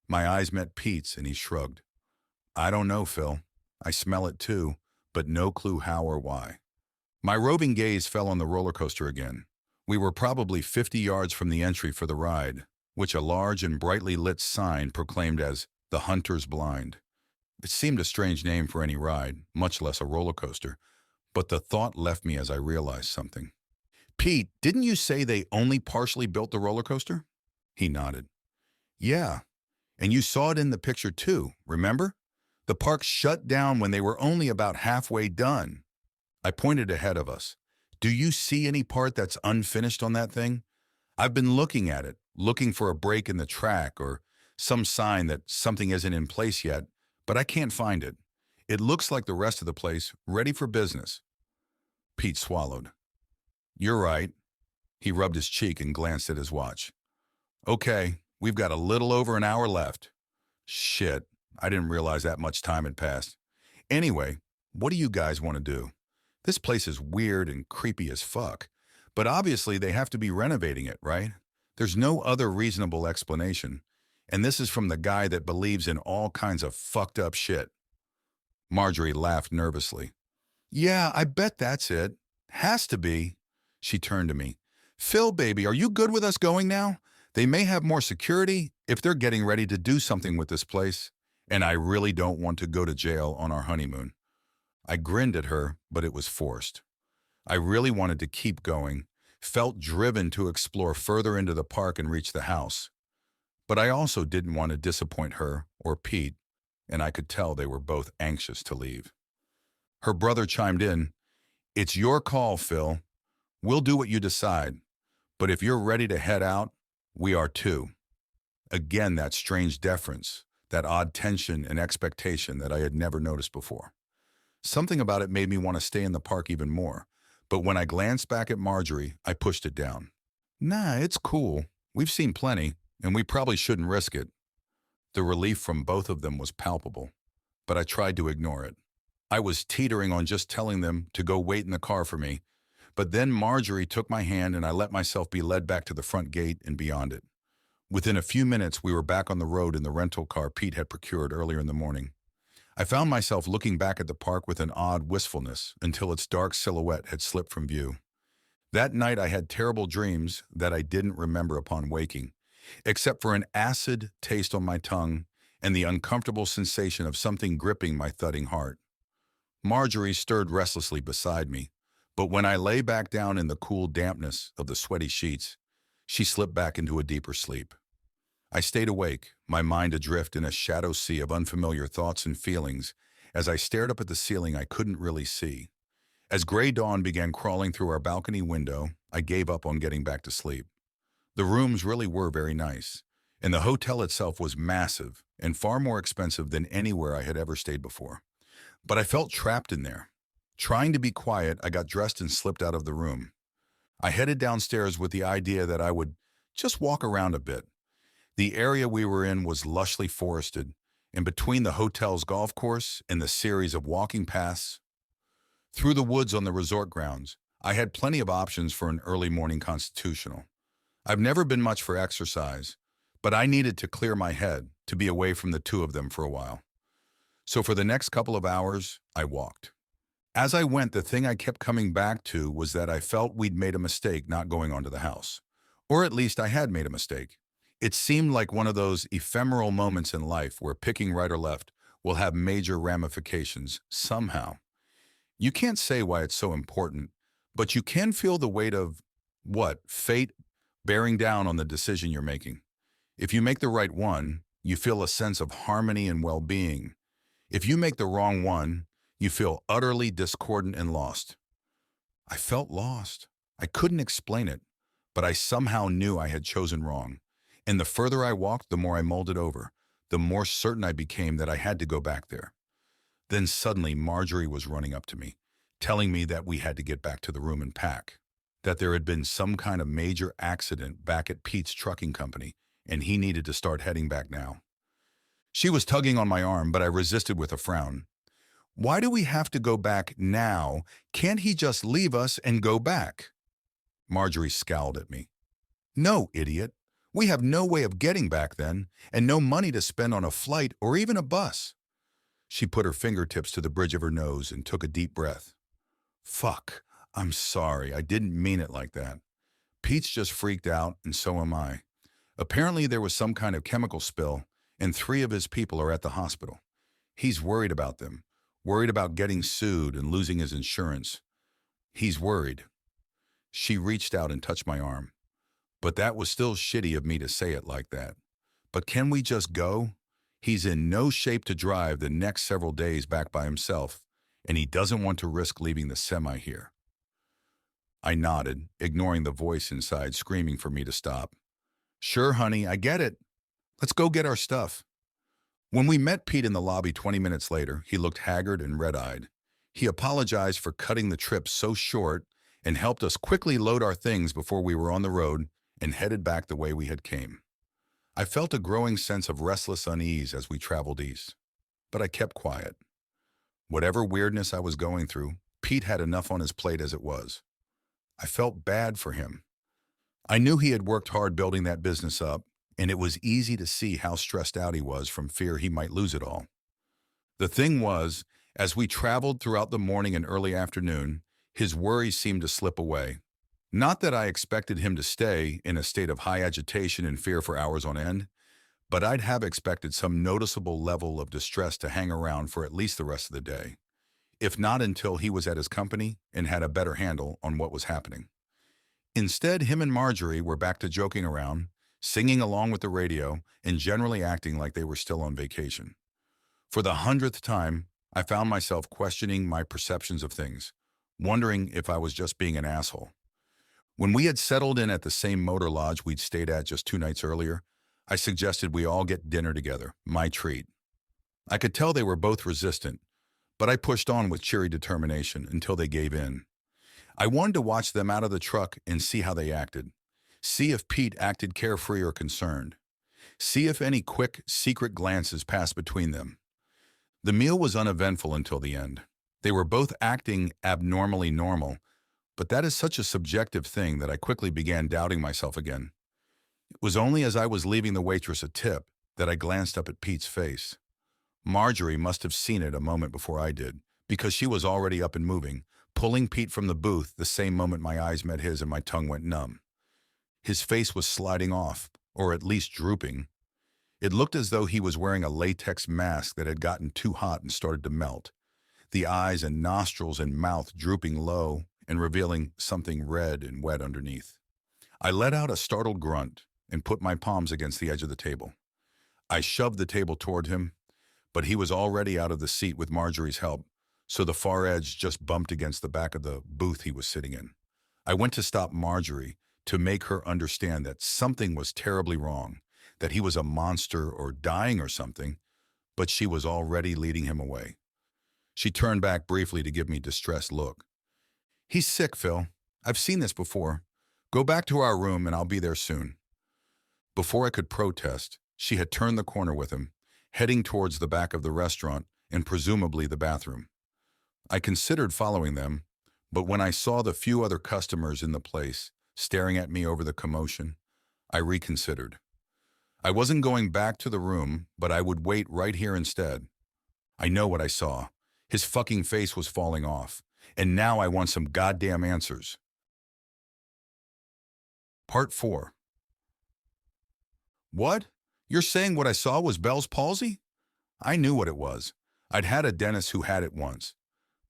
B: My eyes met Pete's and he shrugged. I don't know, Phil. I smell it too, but no clue how or why. My roving gaze fell on the roller coaster again. We were probably 50 yards from the entry for the ride, which a large and brightly lit sign proclaimed as the Hunter's Blind. It seemed a strange name for any ride, much less a roller coaster, but the thought left me as I realized something. Pete, didn't you say they only partially built the roller coaster? He nodded. Yeah, and you saw it in the picture too, remember? The park shut down when they were only about halfway done. I pointed ahead of us. Do you see any part that's unfinished on that thing? I've been looking at it, looking for a break in the track or some sign that something isn't in place yet, but I can't find it. It looks like the rest of the place, ready for business. Pete swallowed. You're right. He rubbed his cheek and glanced at his watch. Okay, we've got a little over an hour left. Shit, I didn't realize that much time had passed. Anyway, what do you guys want to do? This place is weird and creepy as fuck, but obviously they have to be renovating it, right? There's no other reasonable explanation, and this is from the guy that believes in all kinds of fucked up shit. Marjorie laughed nervously. Yeah, I bet that's it. Has to be. She turned to me. Phil, baby, are you good with us going now? They may have more security if they're getting ready to do something with this place, and I really don't want to go to jail on our honeymoon. I grinned at her, but it was forced. I really wanted to keep going, felt driven to explore further into the park and reach the house. But I also didn't want to disappoint her or Pete, and I could tell they were both anxious to leave. Her brother chimed in, It's your call, Phil. We'll do what you decide, but if you're ready to head out, we are too. Again, that strange deference, that odd tension and expectation that I had never noticed before. Something about it made me want to stay in the park even more, but when I glanced back at Marjorie, I pushed it down. Nah, it's cool. We've seen plenty, and we probably shouldn't risk it. The relief from both of them was palpable, but I tried to ignore it. I was teetering on just telling them to go wait in the car for me, but then Marjorie took my hand and I let myself be led back to the front gate and beyond it. Within a few minutes, we were back on the road in the rental car Pete had procured earlier in the morning. I found myself looking back at the park with an odd wistfulness until its dark silhouette had slipped from view. That night I had terrible dreams that I didn't remember upon waking, except for an acid taste on my tongue and the uncomfortable sensation of something gripping my thudding heart. Marjorie stirred restlessly beside me, but when I lay back down in the cool dampness of the sweaty sheets, she slipped back into a deeper sleep. I stayed awake, my mind adrift in a shadow sea of unfamiliar thoughts and feelings as I stared up at the ceiling I couldn't really see. As gray dawn began crawling through our balcony window, I gave up on getting back to sleep. The rooms really were very nice, and the hotel itself was massive and far more expensive than anywhere I had ever stayed before. But I felt trapped in there. Trying to be quiet, I got dressed and slipped out of the room. I headed downstairs with the idea that I would just walk around a bit. The area we were in was lushly forested, and between the hotel's golf course and the series of walking paths through the woods on the resort grounds, I had plenty of options for an early morning constitutional. I've never been much for exercise, but I needed to clear my head to be away from the two of them for a while. So for the next couple of hours, I walked. As I went, the thing I kept coming back to was that I felt we'd made a mistake not going onto the house. Or at least I had made a mistake. It seemed like one of those ephemeral moments in life where picking right or left will have major ramifications somehow. You can't say why it's so important, but you can feel the weight of, fate bearing down on the decision you're making. If you make the right one, you feel a sense of harmony and well-being. If you make the wrong one, you feel utterly discordant and lost. I felt lost. I couldn't explain it, but I somehow knew I had chosen wrong. And the further I walked, the more I mulled it over, the more certain I became that I had to go back there. Then suddenly Marjorie was running up to me, telling me that we had to get back to the room and pack, that there had been some kind of major accident back at Pete's trucking company, and he needed to start heading back now. She was tugging on my arm, but I resisted with a frown. Why do we have to go back now? Can't he just leave us and go back? Marjorie scowled at me. No, idiot. We have no way of getting back then, and no money to spend on a flight or even a bus. She put her fingertips to the bridge of her nose and took a deep breath. Fuck, I'm sorry, I didn't mean it like that. Pete's just freaked out, and so am I. Apparently there was some kind of chemical spill, and 3 of his people are at the hospital. He's worried about them, worried about getting sued and losing his insurance. He's worried. She reached out and touched my arm. But that was still shitty of me to say it like that. But can we just go? He's in no shape to drive the next several days back by himself, and he doesn't want to risk leaving the semi here. I nodded, ignoring the voice inside screaming for me to stop. Sure, honey, I get it. Let's go get our stuff. When we met Pete in the lobby 20 minutes later, he looked haggard and red-eyed. He apologized for cutting the trip so short and helped us quickly load our things before we were on the road and headed back the way we had came. I felt a growing sense of restless unease as we traveled east, but I kept quiet. Whatever weirdness I was going through, Pete had enough on his plate as it was. I felt bad for him. I knew he had worked hard building that business up, and it was easy to see how stressed out he was from fear he might lose it all. The thing was, as we traveled throughout the morning and early afternoon, his worries seemed to slip away. Not that I expected him to stay in a state of high agitation and fear for hours on end, but I'd have expected some noticeable level of distress to hang around for at least the rest of the day, if not until he was at his company and had a better handle on what was happening. Instead, him and Marjorie were back to joking around, singing along with the radio, and generally acting like they were still on vacation. For the 100th time, I found myself questioning my perceptions of things, wondering if I was just being an asshole. When we had settled in at the same motor lodge we'd stayed at just 2 nights earlier, I suggested we all get dinner together, my treat. I could tell they were both resistant, but I pushed on with cheery determination until they gave in. I wanted to watch them out of the truck and see how they acted. See if Pete acted carefree or concerned. See if any quick, secret glances passed between them. The meal was uneventful until the end. They were both acting abnormally normal, but that is such a subjective thing that I quickly began doubting myself again. It was only as I was leaving the waitress a tip that I glanced up at Pete's face. Marjorie must have seen it a moment before I did, because she was already up and moving, pulling Pete from the booth the same moment my eyes met his and my tongue went numb. His face was sliding off, or at least drooping. It looked as though he was wearing a latex mask that had gotten too hot and started to melt, the eyes and nostrils and mouth drooping low and revealing something red and wet underneath. I let out a startled grunt and put my palms against the edge of the table. I shoved the table toward him, but he was already out of the seat with Marjorie's help, so the far edge just bumped against the back of the booth he was sitting in. I went to stop Marjorie to make her understand that something was terribly wrong, that he was a monster or dying or something, but she was already leading him away. She turned back briefly to give me a distressed look. He's sick, Phil. I've seen this before. Go back to our room and I'll be there soon. Before I could protest, she had turned the corner with him, heading towards the back of the restaurant and presumably the bathroom. I considered following them, but when I saw the few other customers in the place staring at me over the commotion, I reconsidered. I wasn't going back to the room, but I would wait right here instead. I know what I saw. His fucking face was falling off, and now I want some goddamn answers. Part 4. What? You're saying what I saw was Bell's palsy? I knew what it was. I'd had a dentist who had it once,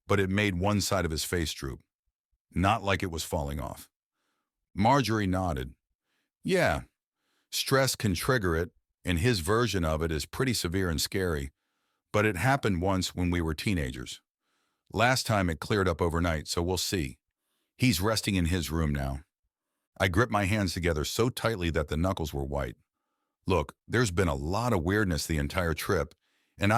B: but it made one side of his face droop. Not like it was falling off. Marjorie nodded. Yeah, stress can trigger it, and his version of it is pretty severe and scary, but it happened once when we were teenagers. Last time it cleared up overnight, so we'll see. He's resting in his room now. I gripped my hands together so tightly that the knuckles were white. Look, there's been a lot of weirdness the entire trip, and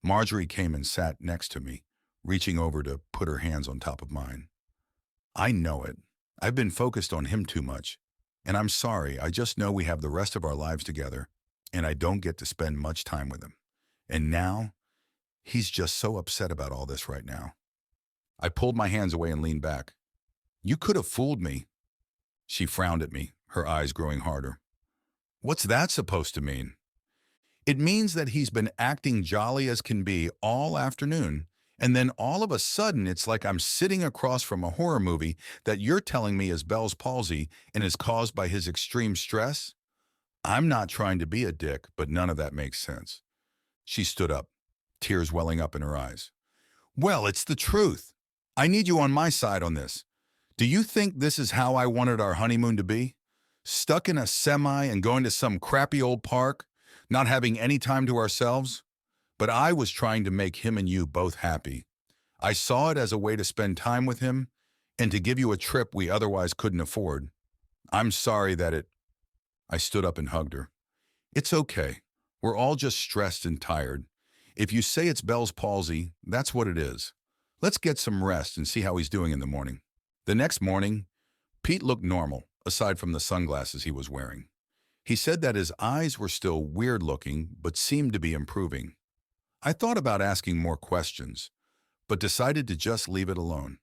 B: Marjorie came and sat next to me, reaching over to put her hands on top of mine. I know it. I've been focused on him too much. And I'm sorry, I just know we have the rest of our lives together, and I don't get to spend much time with him. And now, he's just so upset about all this right now. I pulled my hands away and leaned back. You could have fooled me. She frowned at me, her eyes growing harder. What's that supposed to mean? It means that he's been acting jolly as can be all afternoon, and then all of a sudden it's like I'm sitting across from a horror movie that you're telling me is Bell's palsy and is caused by his extreme stress? I'm not trying to be a dick, but none of that makes sense. She stood up, tears welling up in her eyes. Well, it's the truth. I need you on my side on this. Do you think this is how I wanted our honeymoon to be? Stuck in a semi and going to some crappy old park, not having any time to ourselves? But I was trying to make him and you both happy. I saw it as a way to spend time with him and to give you a trip we otherwise couldn't afford. I'm sorry that it... I stood up and hugged her. It's okay. We're all just stressed and tired. If you say it's Bell's palsy, that's what it is. Let's get some rest and see how he's doing in the morning. The next morning, Pete looked normal, aside from the sunglasses he was wearing. He said that his eyes were still weird-looking, but seemed to be improving. I thought about asking more questions, but decided to just leave it alone.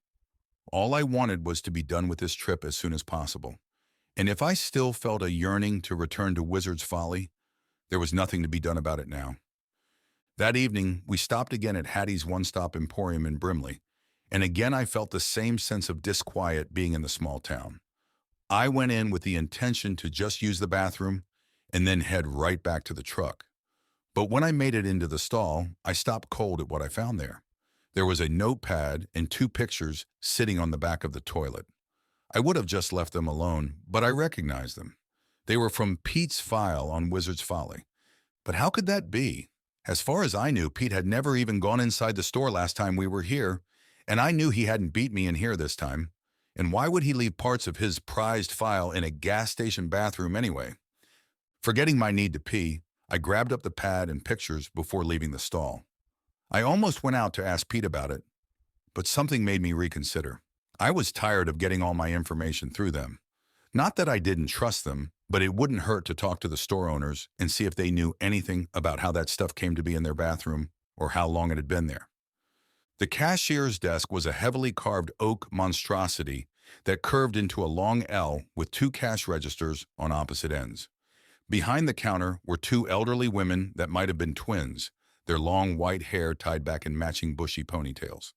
B: All I wanted was to be done with this trip as soon as possible. And if I still felt a yearning to return to Wizard's Folly, there was nothing to be done about it now. That evening, we stopped again at Hattie's One-Stop Emporium in Brimley, and again I felt the same sense of disquiet being in the small town. I went in with the intention to just use the bathroom and then head right back to the truck. But when I made it into the stall, I stopped cold at what I found there. There was a notepad and 2 pictures sitting on the back of the toilet. I would have just left them alone, but I recognized them. They were from Pete's file on Wizard's Folly. But how could that be? As far as I knew, Pete had never even gone inside the store last time we were here, and I knew he hadn't beat me in here this time. And why would he leave parts of his prized file in a gas station bathroom anyway? Forgetting my need to pee, I grabbed up the pad and pictures before leaving the stall. I almost went out to ask Pete about it, but something made me reconsider. I was tired of getting all my information through them. Not that I didn't trust them, but it wouldn't hurt to talk to the store owners and see if they knew anything about how that stuff came to be in their bathroom or how long it had been there. The cashier's desk was a heavily carved oak monstrosity that curved into a long L with 2 cash registers on opposite ends. Behind the counter were 2 elderly women that might have been twins, their long white hair tied back in matching bushy ponytails.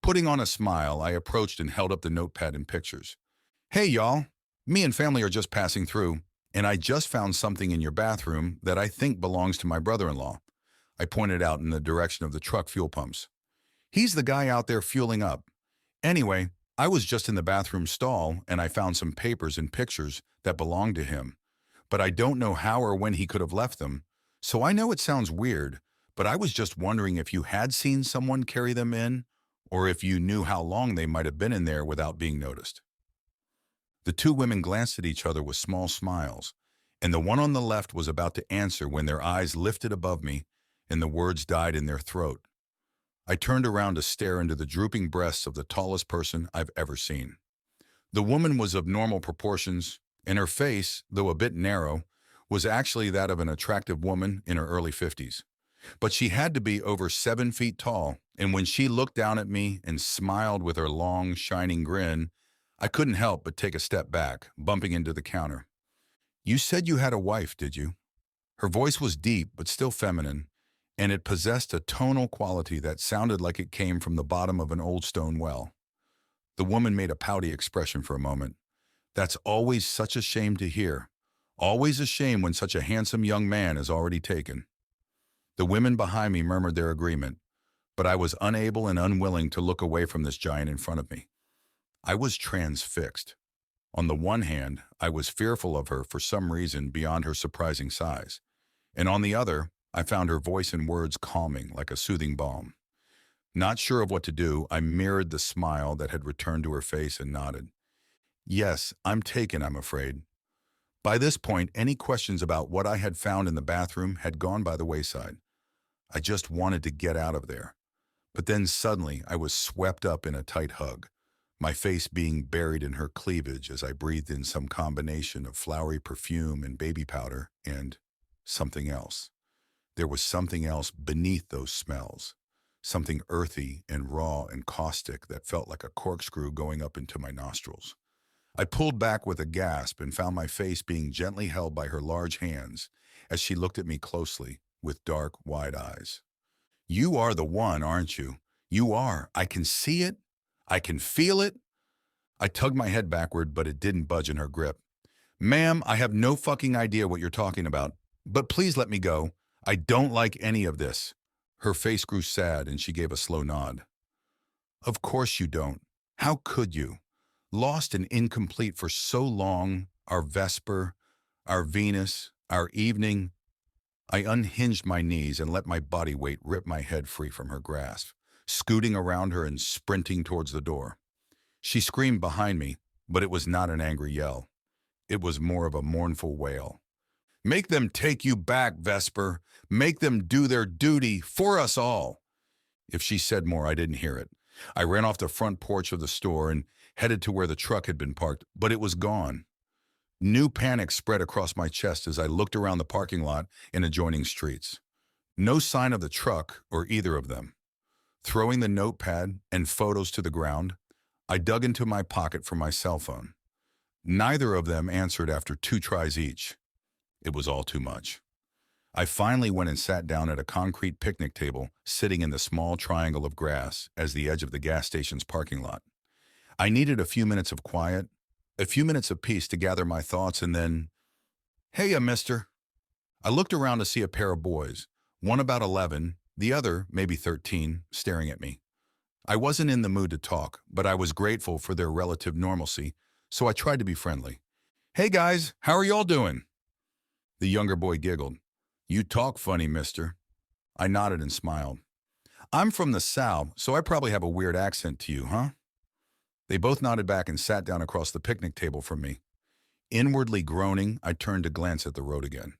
B: Putting on a smile, I approached and held up the notepad and pictures. Hey, y'all. Me and family are just passing through, and I just found something in your bathroom that I think belongs to my brother-in-law. I pointed out in the direction of the truck fuel pumps. He's the guy out there fueling up. Anyway, I was just in the bathroom stall, and I found some papers and pictures that belonged to him. But I don't know how or when he could have left them, so I know it sounds weird, but I was just wondering if you had seen someone carry them in, or if you knew how long they might have been in there without being noticed. The 2 women glanced at each other with small smiles, and the one on the left was about to answer when their eyes lifted above me and the words died in their throat. I turned around to stare into the drooping breasts of the tallest person I've ever seen. The woman was of normal proportions, and her face, though a bit narrow, was actually that of an attractive woman in her early 50s. But she had to be over 7 feet tall, and when she looked down at me and smiled with her long, shining grin, I couldn't help but take a step back, bumping into the counter. You said you had a wife, did you? Her voice was deep but still feminine, and it possessed a tonal quality that sounded like it came from the bottom of an old stone well. The woman made a pouty expression for a moment. That's always such a shame to hear. Always a shame when such a handsome young man is already taken. The women behind me murmured their agreement, but I was unable and unwilling to look away from this giant in front of me. I was transfixed. On the one hand, I was fearful of her for some reason beyond her surprising size, and on the other, I found her voice and words calming like a soothing balm. Not sure of what to do, I mirrored the smile that had returned to her face and nodded. Yes, I'm taken, I'm afraid. By this point, any questions about what I had found in the bathroom had gone by the wayside. I just wanted to get out of there. But then suddenly I was swept up in a tight hug, my face being buried in her cleavage as I breathed in some combination of flowery perfume and baby powder and something else. There was something else beneath those smells, something earthy and raw and caustic that felt like a corkscrew going up into my nostrils. I pulled back with a gasp and found my face being gently held by her large hands as she looked at me closely with dark, wide eyes. You are the one, aren't you? You are. I can see it. I can feel it. I tugged my head backward, but it didn't budge in her grip. Ma'am, I have no fucking idea what you're talking about, but please let me go. I don't like any of this. Her face grew sad and she gave a slow nod. Of course you don't. How could you? Lost and incomplete for so long, our Vesper, our Venus, our evening. I unhinged my knees and let my body weight rip my head free from her grasp, scooting around her and sprinting towards the door. She screamed behind me, but it was not an angry yell. It was more of a mournful wail. Make them take you back, Vesper. Make them do their duty for us all. If she said more, I didn't hear it. I ran off the front porch of the store and headed to where the truck had been parked, but it was gone. New panic spread across my chest as I looked around the parking lot and adjoining streets. No sign of the truck or either of them. Throwing the notepad and photos to the ground, I dug into my pocket for my cell phone. Neither of them answered after 2 tries each. It was all too much. I finally went and sat down at a concrete picnic table sitting in the small triangle of grass as the edge of the gas station's parking lot. I needed a few minutes of quiet, a few minutes of peace to gather my thoughts, and then, "Hey, mister." I looked around to see a pair of boys, one about 11, the other maybe 13, staring at me. I wasn't in the mood to talk, but I was grateful for their relative normalcy, so I tried to be friendly. "Hey guys, how are y'all doing?" The younger boy giggled. "You talk funny, mister." I nodded and smiled. "I'm from the South, so I probably have a weird accent to you, huh?" They both nodded back and sat down across the picnic table from me. Inwardly groaning, I turned to glance at the road again.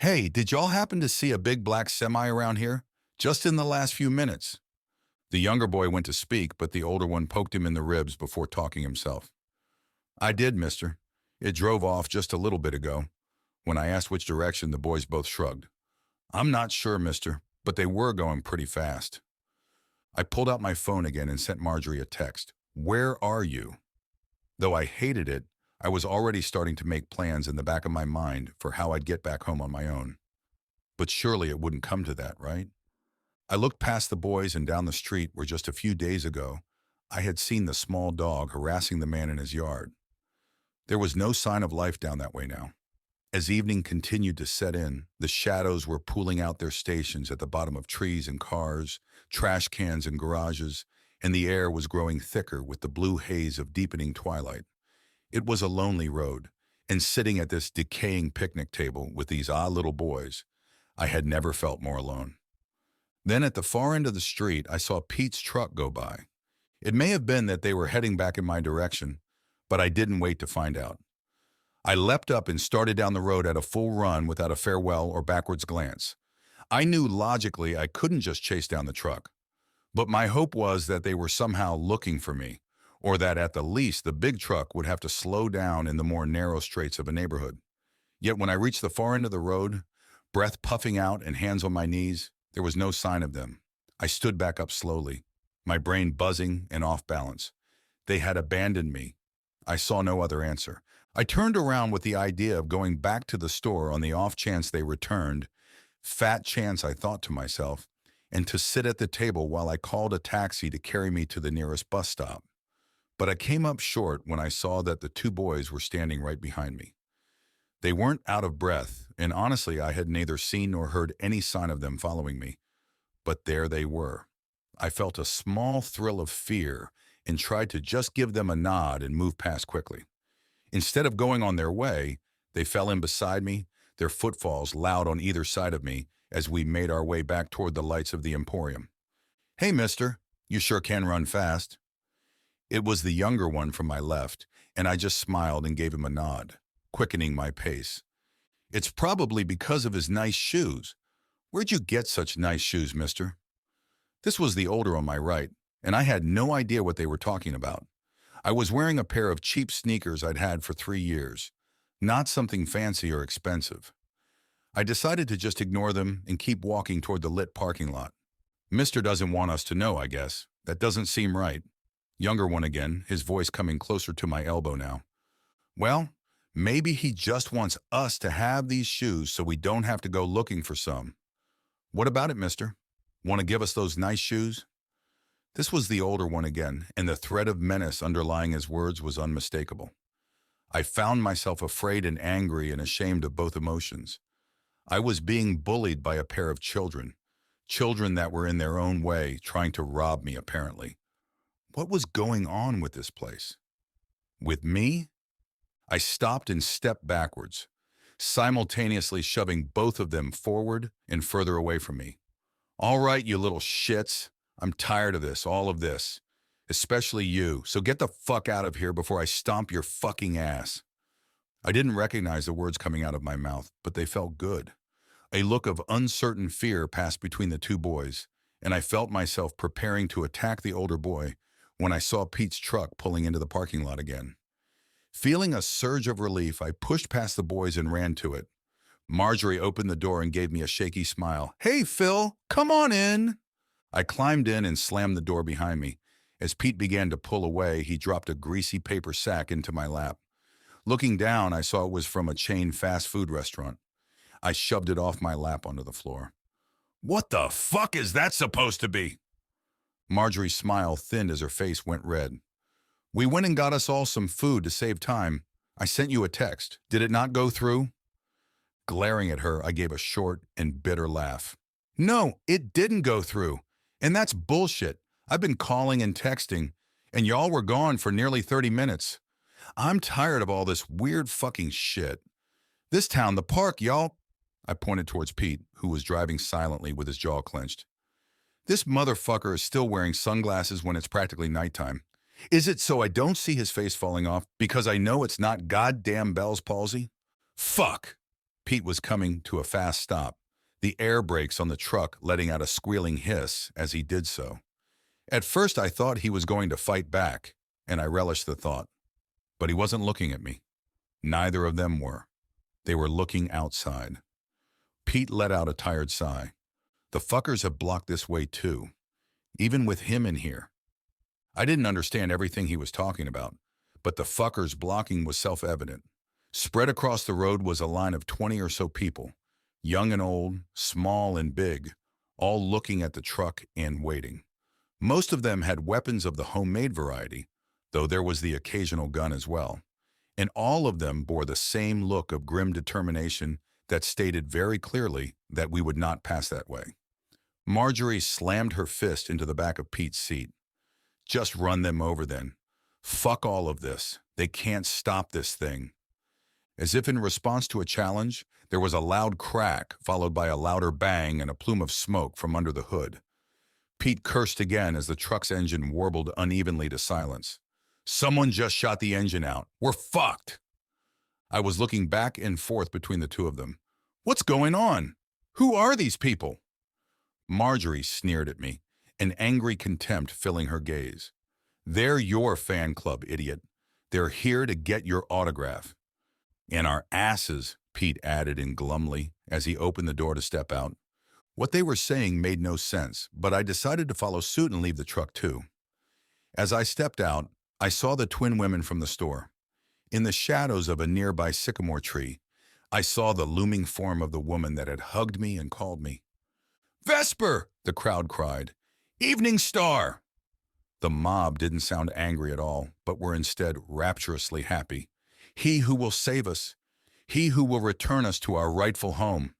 B: "Hey, did y'all happen to see a big black semi around here? Just in the last few minutes." The younger boy went to speak, but the older one poked him in the ribs before talking himself. "I did, mister. It drove off just a little bit ago." When I asked which direction, the boys both shrugged. "I'm not sure, mister, but they were going pretty fast." I pulled out my phone again and sent Marjorie a text. "Where are you?" Though I hated it, I was already starting to make plans in the back of my mind for how I'd get back home on my own. But surely it wouldn't come to that, right? I looked past the boys and down the street where just a few days ago I had seen the small dog harassing the man in his yard. There was no sign of life down that way now. As evening continued to set in, the shadows were pulling out their stations at the bottom of trees and cars, trash cans and garages, and the air was growing thicker with the blue haze of deepening twilight. It was a lonely road, and sitting at this decaying picnic table with these odd little boys, I had never felt more alone. Then at the far end of the street, I saw Pete's truck go by. It may have been that they were heading back in my direction, but I didn't wait to find out. I leapt up and started down the road at a full run without a farewell or backwards glance. I knew logically I couldn't just chase down the truck, but my hope was that they were somehow looking for me, or that at the least the big truck would have to slow down in the more narrow straights of a neighborhood. Yet when I reached the far end of the road, breath puffing out and hands on my knees, there was no sign of them. I stood back up slowly, my brain buzzing and off balance. They had abandoned me. I saw no other answer. I turned around with the idea of going back to the store on the off chance they returned, fat chance I thought to myself, and to sit at the table while I called a taxi to carry me to the nearest bus stop. But I came up short when I saw that the 2 boys were standing right behind me. They weren't out of breath, and honestly I had neither seen nor heard any sign of them following me. But there they were. I felt a small thrill of fear and tried to just give them a nod and move past quickly. Instead of going on their way, they fell in beside me, their footfalls loud on either side of me as we made our way back toward the lights of the Emporium. "Hey, mister, you sure can run fast." It was the younger one from my left, and I just smiled and gave him a nod, quickening my pace. "It's probably because of his nice shoes. Where'd you get such nice shoes, mister? This was the older on my right, and I had no idea what they were talking about. I was wearing a pair of cheap sneakers I'd had for 3 years, not something fancy or expensive. I decided to just ignore them and keep walking toward the lit parking lot. Mister doesn't want us to know, I guess. That doesn't seem right. Younger one again, his voice coming closer to my elbow now. Well, maybe he just wants us to have these shoes so we don't have to go looking for some. What about it, mister? Want to give us those nice shoes? This was the older one again, and the threat of menace underlying his words was unmistakable. I found myself afraid and angry and ashamed of both emotions. I was being bullied by a pair of children, children that were in their own way trying to rob me, apparently. What was going on with this place? With me? I stopped and stepped backwards, simultaneously shoving both of them forward and further away from me. All right, you little shits. I'm tired of this, all of this. Especially you, so get the fuck out of here before I stomp your fucking ass. I didn't recognize the words coming out of my mouth, but they felt good. A look of uncertain fear passed between the two boys, and I felt myself preparing to attack the older boy when I saw Pete's truck pulling into the parking lot again. Feeling a surge of relief, I pushed past the boys and ran to it. Marjorie opened the door and gave me a shaky smile. Hey, Phil, come on in. I climbed in and slammed the door behind me. As Pete began to pull away, he dropped a greasy paper sack into my lap. Looking down, I saw it was from a chain fast food restaurant. I shoved it off my lap onto the floor. What the fuck is that supposed to be? Marjorie's smile thinned as her face went red. We went and got us all some food to save time. I sent you a text. Did it not go through? Glaring at her, I gave a short and bitter laugh. No, it didn't go through. And that's bullshit. I've been calling and texting, and y'all were gone for nearly 30 minutes. I'm tired of all this weird fucking shit. This town, the park, y'all. I pointed towards Pete, who was driving silently with his jaw clenched. This motherfucker is still wearing sunglasses when it's practically nighttime. Is it so I don't see his face falling off because I know it's not goddamn Bell's palsy? Fuck! Pete was coming to a fast stop, the air brakes on the truck letting out a squealing hiss as he did so. At first I thought he was going to fight back, and I relished the thought. But he wasn't looking at me. Neither of them were. They were looking outside. Pete let out a tired sigh. The fuckers have blocked this way too, even with him in here. I didn't understand everything he was talking about, but the fuckers blocking was self-evident. Spread across the road was a line of 20 or so people, young and old, small and big, all looking at the truck and waiting. Most of them had weapons of the homemade variety, though there was the occasional gun as well, and all of them bore the same look of grim determination that stated very clearly that we would not pass that way. Marjorie slammed her fist into the back of Pete's seat. Just run them over then. Fuck all of this. They can't stop this thing. As if in response to a challenge, there was a loud crack followed by a louder bang and a plume of smoke from under the hood. Pete cursed again as the truck's engine warbled unevenly to silence. Someone just shot the engine out. We're fucked. I was looking back and forth between the two of them. What's going on? Who are these people? Marjorie sneered at me, an angry contempt filling her gaze. They're your fan club, idiot. They're here to get your autograph. And our asses, Pete added in glumly as he opened the door to step out. What they were saying made no sense, but I decided to follow suit and leave the truck too. As I stepped out, I saw the twin women from the store. In the shadows of a nearby sycamore tree, I saw the looming form of the woman that had hugged me and called me. Vesper! The crowd cried. Evening Star! The mob didn't sound angry at all, but were instead rapturously happy. He who will save us. He who will return us to our rightful home.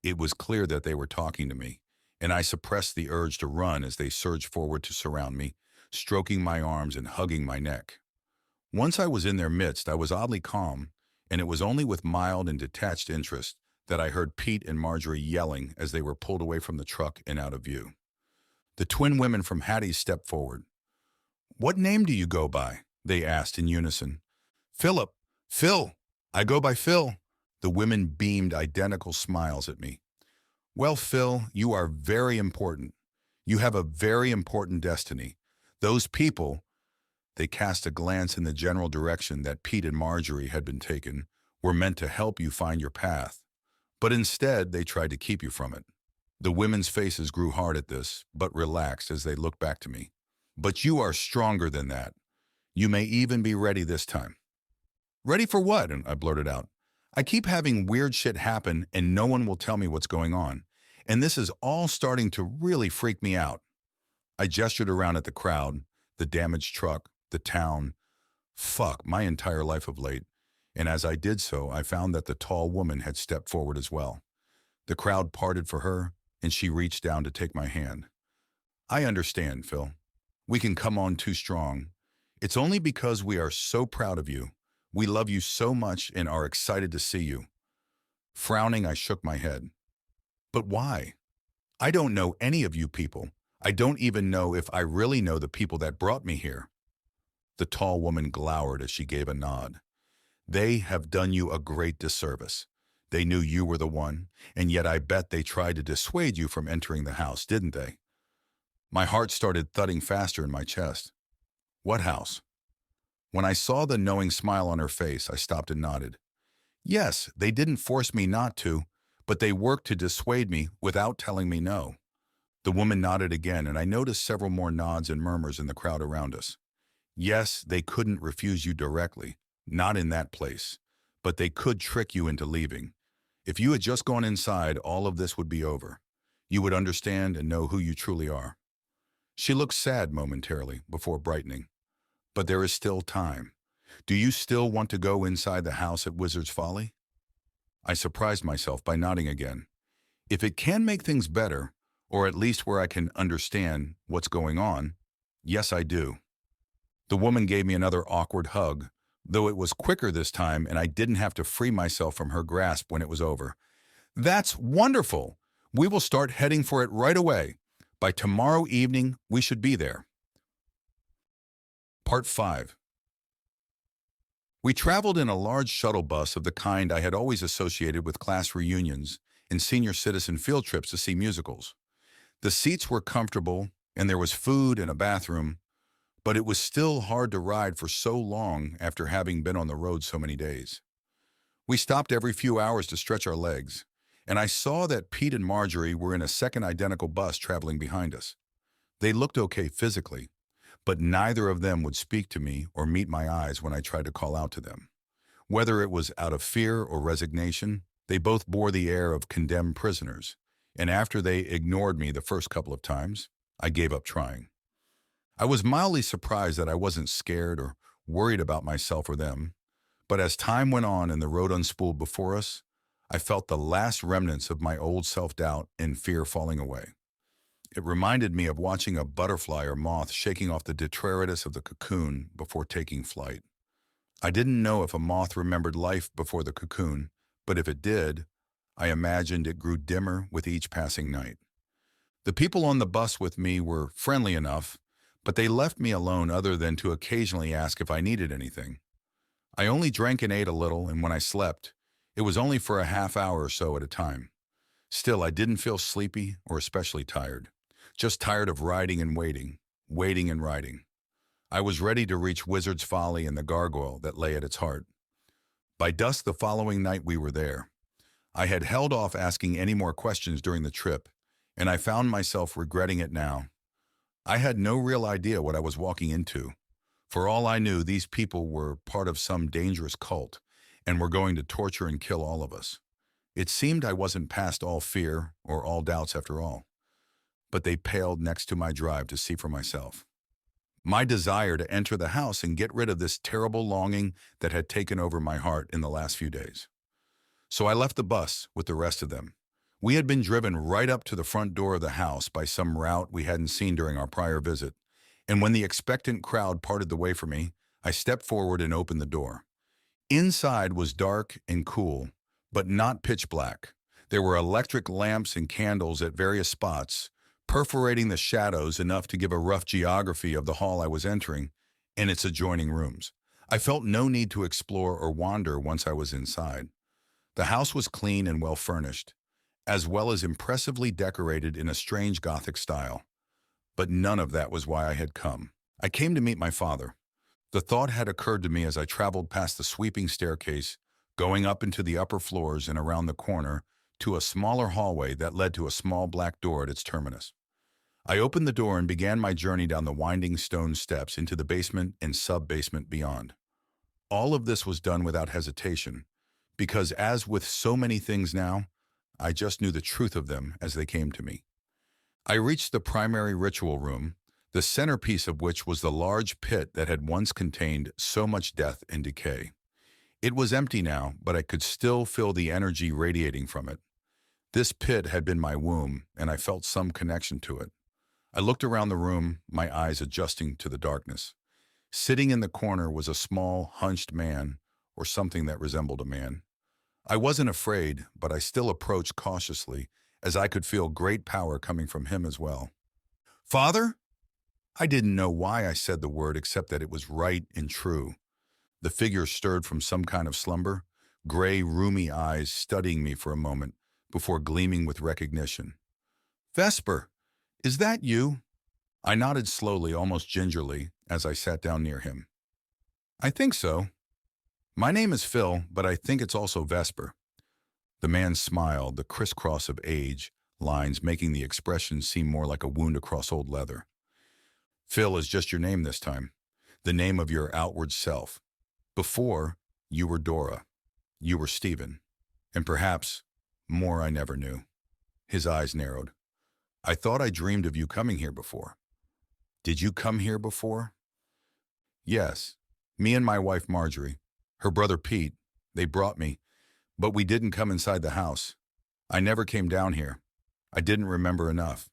B: It was clear that they were talking to me, and I suppressed the urge to run as they surged forward to surround me, stroking my arms and hugging my neck. Once I was in their midst, I was oddly calm, and it was only with mild and detached interest that I heard Pete and Marjorie yelling as they were pulled away from the truck and out of view. The twin women from Hattie's stepped forward. What name do you go by? They asked in unison. Phillip. Phil. I go by Phil. The women beamed identical smiles at me. Well, Phil, you are very important. You have a very important destiny. Those people, they cast a glance in the general direction that Pete and Marjorie had been taken, were meant to help you find your path. But instead, they tried to keep you from it. The women's faces grew hard at this, but relaxed as they looked back to me. But you are stronger than that. You may even be ready this time. Ready for what? And I blurted out. I keep having weird shit happen and no one will tell me what's going on. And this is all starting to really freak me out. I gestured around at the crowd, the damaged truck, the town. Fuck, my entire life of late. And as I did so, I found that the tall woman had stepped forward as well. The crowd parted for her, and she reached down to take my hand. I understand, Phil. We can come on too strong. It's only because we are so proud of you. We love you so much and are excited to see you. Frowning, I shook my head. But why? I don't know any of you people. I don't even know if I really know the people that brought me here. The tall woman glowered as she gave a nod. They have done you a great disservice. They knew you were the one, and yet I bet they tried to dissuade you from entering the house, didn't they? My heart started thudding faster in my chest. What house? When I saw the knowing smile on her face, I stopped and nodded. Yes, they didn't force me not to, but they worked to dissuade me without telling me no. The woman nodded again, and I noticed several more nods and murmurs in the crowd around us. Yes, they couldn't refuse you directly, not in that place, but they could trick you into leaving. If you had just gone inside, all of this would be over. You would understand and know who you truly are. She looked sad momentarily before brightening. But there is still time. Do you still want to go inside the house at Wizard's Folly? I surprised myself by nodding again. If it can make things better, or at least where I can understand what's going on, yes, I do. The woman gave me another awkward hug, though it was quicker this time and I didn't have to free myself from her grasp when it was over. That's wonderful. We will start heading for it right away. By tomorrow evening, we should be there. Part 5. We traveled in a large shuttle bus of the kind I had always associated with class reunions and senior citizen field trips to see musicals. The seats were comfortable, and there was food and a bathroom, but it was still hard to ride for so long after having been on the road so many days. We stopped every few hours to stretch our legs, and I saw that Pete and Marjorie were in a second identical bus traveling behind us. They looked okay physically, but neither of them would speak to me or meet my eyes when I tried to call out to them. Whether it was out of fear or resignation, they both bore the air of condemned prisoners, and after they ignored me the first couple of times, I gave up trying. I was mildly surprised that I wasn't scared or worried about myself or them, but as time went on and the road unspooled before us, I felt the last remnants of my old self-doubt and fear falling away. It reminded me of watching a butterfly or moth shaking off the detritus of the cocoon before taking flight. I didn't know if a moth remembered life before the cocoon, but if it did, I imagined it grew dimmer with each passing night. The people on the bus with me were friendly enough, but they left me alone other than to occasionally ask if I needed anything. I only drank and ate a little, and when I slept, it was only for a half hour or so at a time. Still, I didn't feel sleepy or especially tired. Just tired of riding and waiting, waiting and riding. I was ready to reach Wizard's Folly and the gargoyle that lay at its heart. By dusk the following night we were there. I had held off asking any more questions during the trip, and I found myself regretting it now. I had no real idea what I was walking into. For all I knew, these people were part of some dangerous cult and were going to torture and kill all of us. It seemed I wasn't past all fear or all doubts after all, but they paled next to my drive to see for myself. My desire to enter the house and get rid of this terrible longing that had taken over my heart in the last few days. So I left the bus with the rest of them. We had been driven right up to the front door of the house by some route we hadn't seen during our prior visit, and when the expectant crowd parted the way for me, I stepped forward and opened the door. Inside was dark and cool, but not pitch black. There were electric lamps and candles at various spots, perforating the shadows enough to give a rough geography of the hall I was entering and its adjoining rooms. I felt no need to explore or wander once I was inside. The house was clean and well furnished. as well as impressively decorated in a strange Gothic style. But none of that was why I had come. I came to meet my father. The thought had occurred to me as I traveled past the sweeping staircase, going up into the upper floors and around the corner to a smaller hallway that led to a small black door at its terminus. I opened the door and began my journey down the winding stone steps into the basement and sub-basement beyond. All of this was done without hesitation, because as with so many things now, I just knew the truth of them as they came to me. I reached the primary ritual room, the centerpiece of which was the large pit that had once contained so much death and decay. It was empty now, but I could still feel the energy radiating from it. This pit had been my womb, and I felt some connection to it. I looked around the room, my eyes adjusting to the darkness. Sitting in the corner was a small, hunched man, or something that resembled a man. I wasn't afraid, but I still approached cautiously, as I could feel great power coming from him as well. "Father?" I didn't know why I said the word except that it was right and true. The figure stirred from some kind of slumber, gray, roomy eyes studying me for a moment before gleaming with recognition. "Vesper, is that you?" I nodded slowly, almost gingerly, as I sat down near him. "I think so. My name is Phil, but I think it's also Vesper." The man smiled, the crisscross of age lines making the expression seem more like a wound across old leather. "Phil is just your name this time, the name of your outward self. Before, you were Dora, you were Stephen, and perhaps more I never knew." His eyes narrowed. "I thought I dreamed of you coming here before." "Did you come here before?" "Yes, me and my wife Marjorie. Her brother Pete, they brought me, but we didn't come inside the house. I never came down here. I didn't remember enough."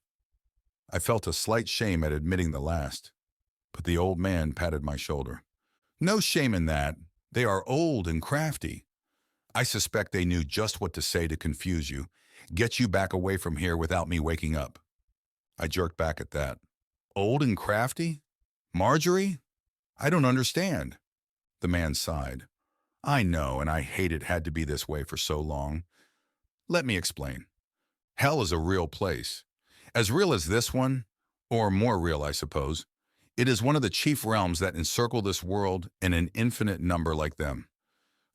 B: I felt a slight shame at admitting the last, but the old man patted my shoulder. "No shame in that. They are old and crafty. I suspect they knew just what to say to confuse you, get you back away from here without me waking up." I jerked back at that. "Old and crafty? Marjorie? I don't understand." The man sighed. "I know, and I hate it had to be this way for so long. Let me explain. Hell is a real place. As real as this one, or more real, I suppose. It is one of the chief realms that encircle this world and an infinite number like them.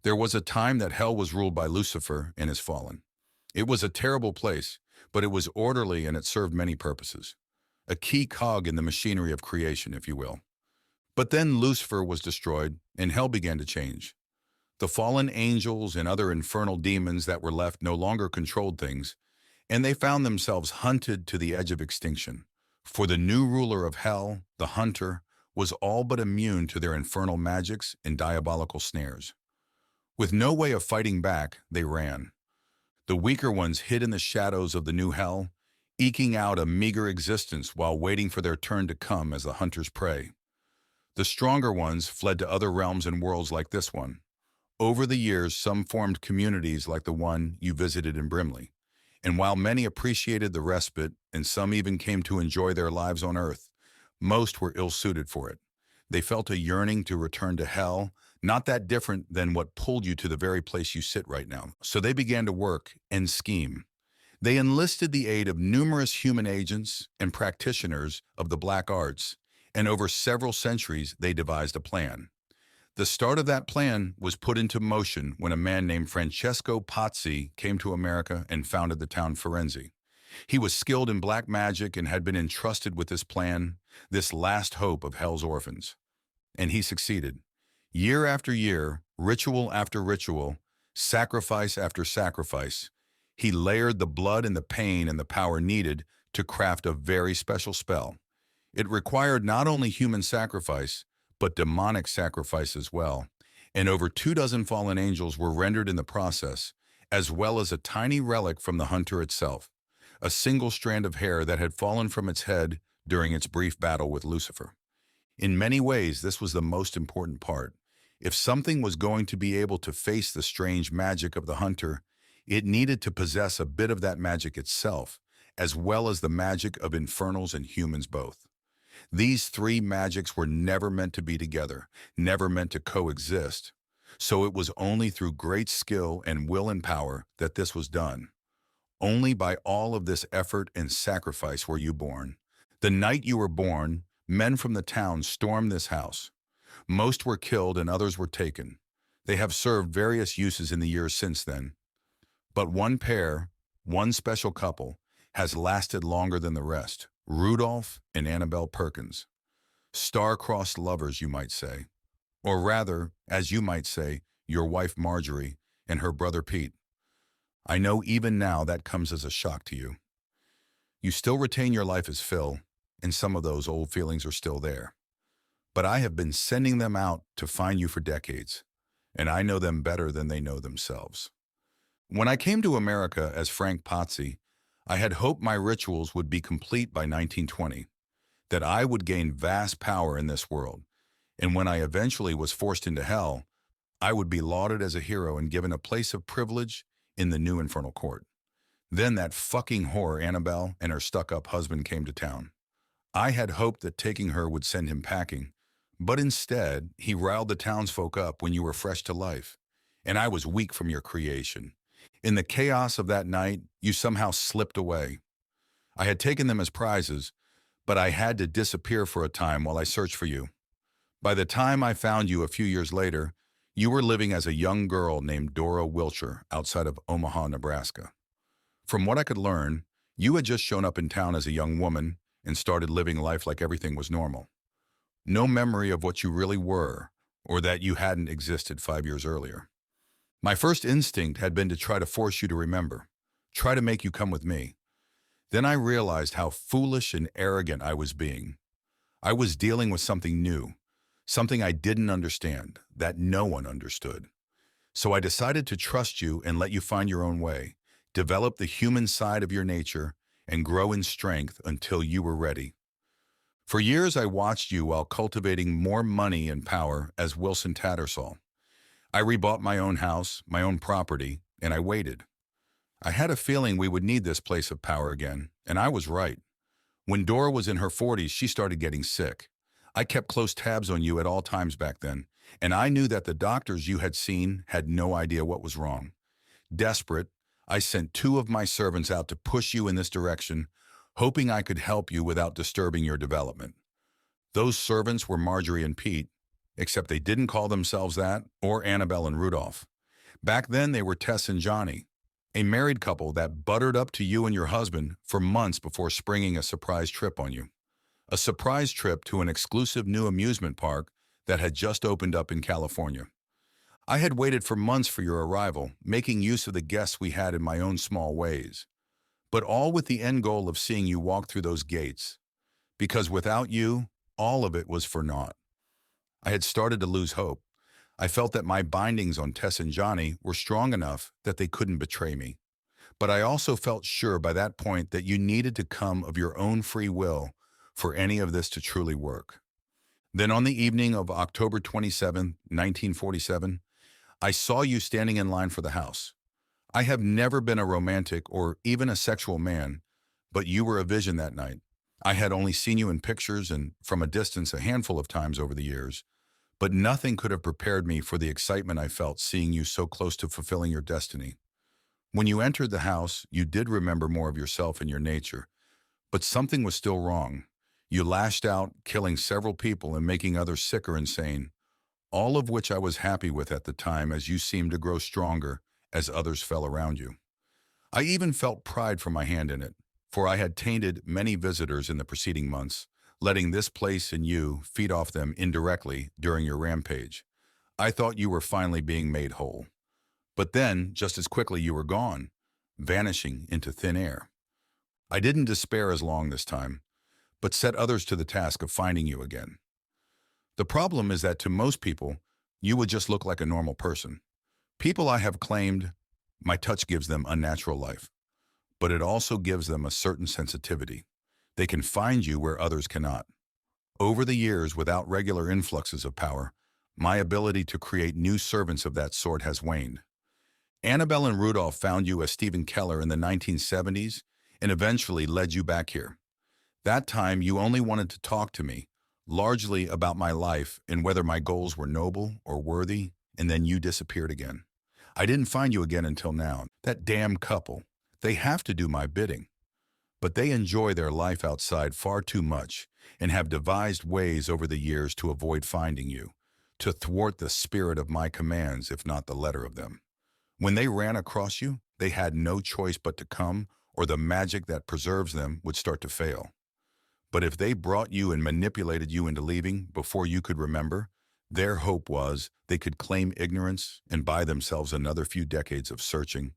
B: There was a time that hell was ruled by Lucifer and his fallen. It was a terrible place, but it was orderly and it served many purposes. A key cog in the machinery of creation, if you will. But then Lucifer was destroyed, and hell began to change. The fallen angels and other infernal demons that were left no longer controlled things, and they found themselves hunted to the edge of extinction. For the new ruler of hell, the hunter, was all but immune to their infernal magics and diabolical snares. With no way of fighting back, they ran. The weaker ones hid in the shadows of the new hell, eking out a meager existence while waiting for their turn to come as the hunter's prey. The stronger ones fled to other realms and worlds like this one. Over the years, some formed communities like the one you visited in Brimley. And while many appreciated the respite, and some even came to enjoy their lives on Earth, most were ill-suited for it. They felt a yearning to return to hell, not that different than what pulled you to the very place you sit right now. So they began to work and scheme. They enlisted the aid of numerous human agents and practitioners of the black arts, and over several centuries they devised a plan. The start of that plan was put into motion when a man named Francesco Pazzi came to America and founded the town Firenze. He was skilled in black magic and had been entrusted with this plan, this last hope of hell's orphans. And he succeeded. Year after year, ritual after ritual, sacrifice after sacrifice, he layered the blood and the pain and the power needed to craft a very special spell. It required not only human sacrifice, but demonic sacrifice as well, and over 24 fallen angels were rendered in the process, as well as a tiny relic from the hunter itself, a single strand of hair that had fallen from its head during its brief battle with Lucifer. In many ways, this was the most important part. If something was going to be able to face the strange magic of the hunter, it needed to possess a bit of that magic itself, as well as the magic of infernals and humans both. These three magics were never meant to be together, never meant to coexist. So it was only through great skill and will and power that this was done. Only by all of this effort and sacrifice were you born. The night you were born, men from the town stormed this house. Most were killed and others were taken. They have served various uses in the years since then. But one pair, one special couple, has lasted longer than the rest. Rudolph and Annabelle Perkins. Star-crossed lovers, you might say. Or rather, as you might say, your wife Marjorie and her brother Pete. I know even now that comes as a shock to you. You still retain your life as Phil, and some of those old feelings are still there. But I have been sending them out to find you for decades, and I know them better than they know themselves. When I came to America as Frank Pozzi, I had hoped my rituals would be complete by 1920, that I would gain vast power in this world, and when I eventually was forced into hell, I would be lauded as a hero and given a place of privilege in the new infernal court. Then that fucking whore Annabelle and her stuck-up husband came to town. I had hoped that taking her would send him packing, but instead, he riled the townsfolk up when you were fresh to life, and I was weak from your creation. In the chaos of that night, you somehow slipped away. I had taken them as prizes, but I had to disappear for a time while I searched for you. By the time I found you a few years later, you were living as a young girl named Dora Wilshire outside of Omaha, Nebraska. From what I could learn, you had just shown up in town as a young woman and started living life like everything was normal. No memory of what you really were, or that you hadn't existed 5 years earlier. My first instinct had been to try to force you to remember, try to make you come with me. Then I realized how foolish and arrogant I was being. I was dealing with something new, something I didn't understand, that no one understood. So I decided to trust you and let you find your own way, develop the human side of your nature, and grow in strength until you were ready. For years, I watched you while cultivating more money and power as Wilson Tattersall. I rebought my own house, my own property, and I waited. I had a feeling we would need this place of power again, and I was right. When Dora was in her 40s, she started getting sick. I kept close tabs on you at all times back then, and I knew that the doctors you had seen had no idea what was wrong. Desperate, I sent 2 of my servants out to push you in this direction, hoping I could help you without disturbing your development. Those servants were Marjorie and Pete, except they didn't call themselves that, or Annabelle and Rudolph. Back then, they were Tess and Johnny, a married couple that buttered up to you and your husband for months before springing a surprise trip on you. A surprise trip to an exclusive new amusement park that had just opened up in California. I had waited for months for your arrival, making use of the guests we had in my own small ways, but all with the end goal of seeing you walk through those gates, because without you, all of it was for naught. I had started to lose hope. I felt that my bindings on Tess and Johnny were strong enough that they couldn't betray me. But I also felt sure by that point that you needed to come of your own free will for any of this to truly work. Then on the evening of October 27, 1947, I saw you standing in line for the house. I have never been a romantic or even a sexual man, but you were a vision that night. I had only seen you in pictures and from a distance a handful of times over the years, but nothing could have prepared me for the excitement I felt seeing you so close to fulfilling your destiny. When you entered the house, you did remember more of yourself and your nature, but something was still wrong. You lashed out, killing several people and making others sick or insane, all of which I was happy with at the time as you seemed to grow stronger as others fell around you. I even felt pride for my hand in it, for I had tainted many visitors in the preceding months, letting this place and you feed off them indirectly during your rampage. I thought you were finally being made whole. But then, just as quickly you were gone, vanishing into thin air. I didn't despair as long this time, but set others to the task of finding you again. The problem is that to most people, you would just look like a normal person. People I have claimed, my touch gives them unnatural life, but it also gives them a certain sensitivity. They can find you where others cannot. Over the years, without regular influxes of power, my ability to create new servants of that sort has waned. Annabelle and Rudolph found you as Stephen Keller in the 1970s and eventually led you back here. That time, you only wanted to talk to me, largely about my life and whether my goals were noble or worthy, and then you disappeared again. I didn't find you again until now. That damn couple, They have to do my bidding, but they enjoy their life outside far too much and have devised ways over the years to avoid finding you, to thwart the spirit of my commands, if not the letter of them. When they ran across you, they had no choice but to come, or the magic that preserves them would start to fail. But if they brought you and manipulated you into leaving before you could remember, their hope was they could claim ignorance and buy themselves another few decades of searching.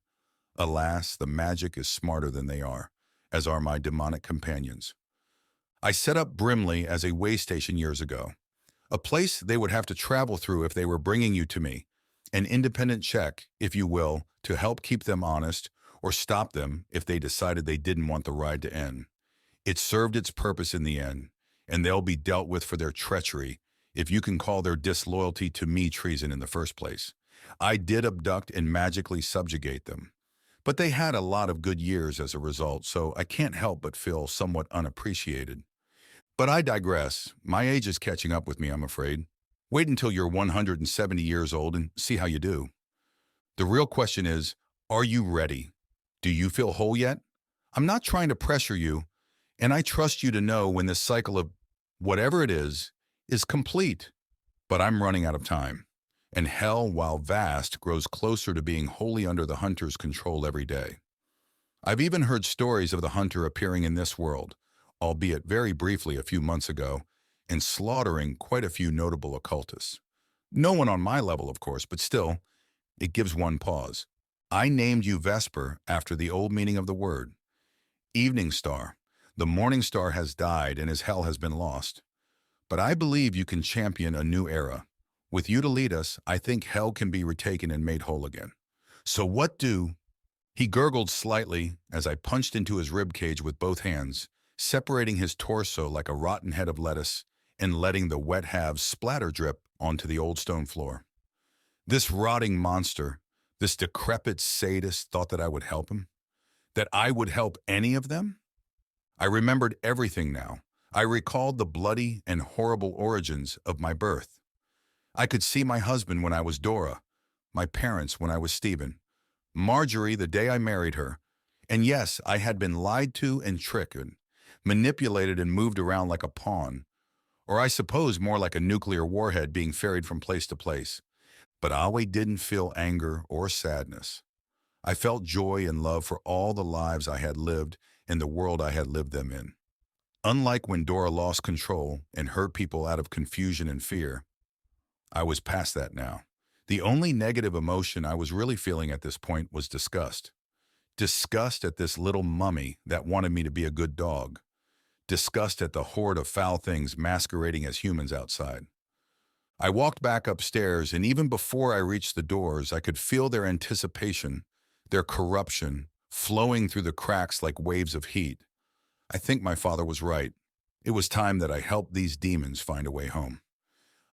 B: Alas, the magic is smarter than they are, as are my demonic companions. I set up Brimley as a way station years ago, a place they would have to travel through if they were bringing you to me, an independent check, if you will, to help keep them honest or stop them if they decided they didn't want the ride to end. It served its purpose in the end, and they'll be dealt with for their treachery, if you can call their disloyalty to me treason in the first place. I did abduct and magically subjugate them, but they had a lot of good years as a result, so I can't help but feel somewhat unappreciated. But I digress. My age is catching up with me, I'm afraid. Wait until you're 170 years old and see how you do. The real question is, are you ready? Do you feel whole yet? I'm not trying to pressure you, and I trust you to know when this cycle of whatever it is complete. But I'm running out of time, and hell, while vast, grows closer to being wholly under the hunter's control every day. I've even heard stories of the hunter appearing in this world, albeit very briefly a few months ago, and slaughtering quite a few notable occultists. No one on my level, of course, but still, it gives one pause. I named you Vesper after the old meaning of the word. Evening star. The morning star has died and his hell has been lost. But I believe you can champion a new era. With you to lead us, I think hell can be retaken and made whole again. So what do... He gurgled slightly as I punched into his ribcage with both hands, separating his torso like a rotten head of lettuce and letting the wet halves splatter drip onto the old stone floor. This rotting monster, this decrepit sadist thought that I would help him? That I would help any of them? I remembered everything now. I recalled the bloody and horrible origins of my birth. I could see my husband when I was Dora, my parents when I was Stephen, Marjorie the day I married her, and yes, I had been lied to and tricked, manipulated and moved around like a pawn, or I suppose more like a nuclear warhead being ferried from place to place. But Awe didn't feel anger or sadness. I felt joy and love for all the lives I had lived and the world I had lived them in. Unlike when Dora lost control and hurt people out of confusion and fear, I was past that now. The only negative emotion I was really feeling at this point was disgust. Disgust at this little mummy that wanted me to be a good dog. Disgust at the horde of foul things masquerading as humans outside. I walked back upstairs, and even before I reached the doors, I could feel their anticipation, their corruption, flowing through the cracks like waves of heat. I think my father was right. It was time that I helped these demons find a way home.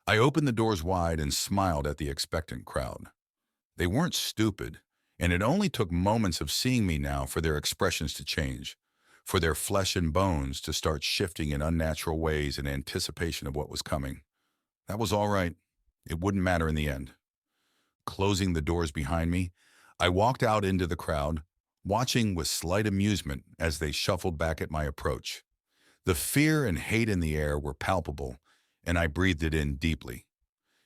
B: I opened the doors wide and smiled at the expectant crowd. They weren't stupid, and it only took moments of seeing me now for their expressions to change, for their flesh and bones to start shifting in unnatural ways in anticipation of what was coming. That was all right. It wouldn't matter in the end. Closing the doors behind me, I walked out into the crowd, watching with slight amusement as they shuffled back at my approach. The fear and hate in the air were palpable, and I breathed it in deeply.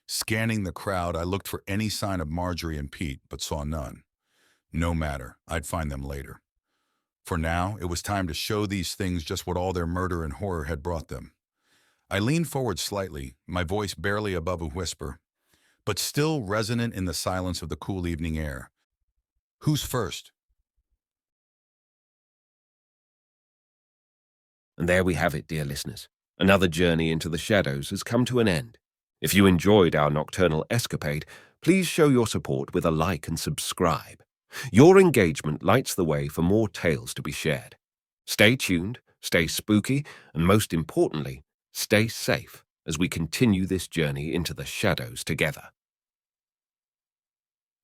B: Scanning the crowd, I looked for any sign of Marjorie and Pete, but saw none. No matter, I'd find them later. For now, it was time to show these things just what all their murder and horror had brought them. I leaned forward slightly, my voice barely above a whisper, but still resonant in the silence of the cool evening air. Who's first?
A: And there we have it, dear listeners. Another journey into the shadows has come to an end. If you enjoyed our nocturnal escapade, please show your support with a like and subscribe. Your engagement lights the way for more tales to be shared. Stay tuned, stay spooky, and most importantly, stay safe as we continue this journey into the shadows together.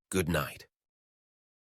A: Good night.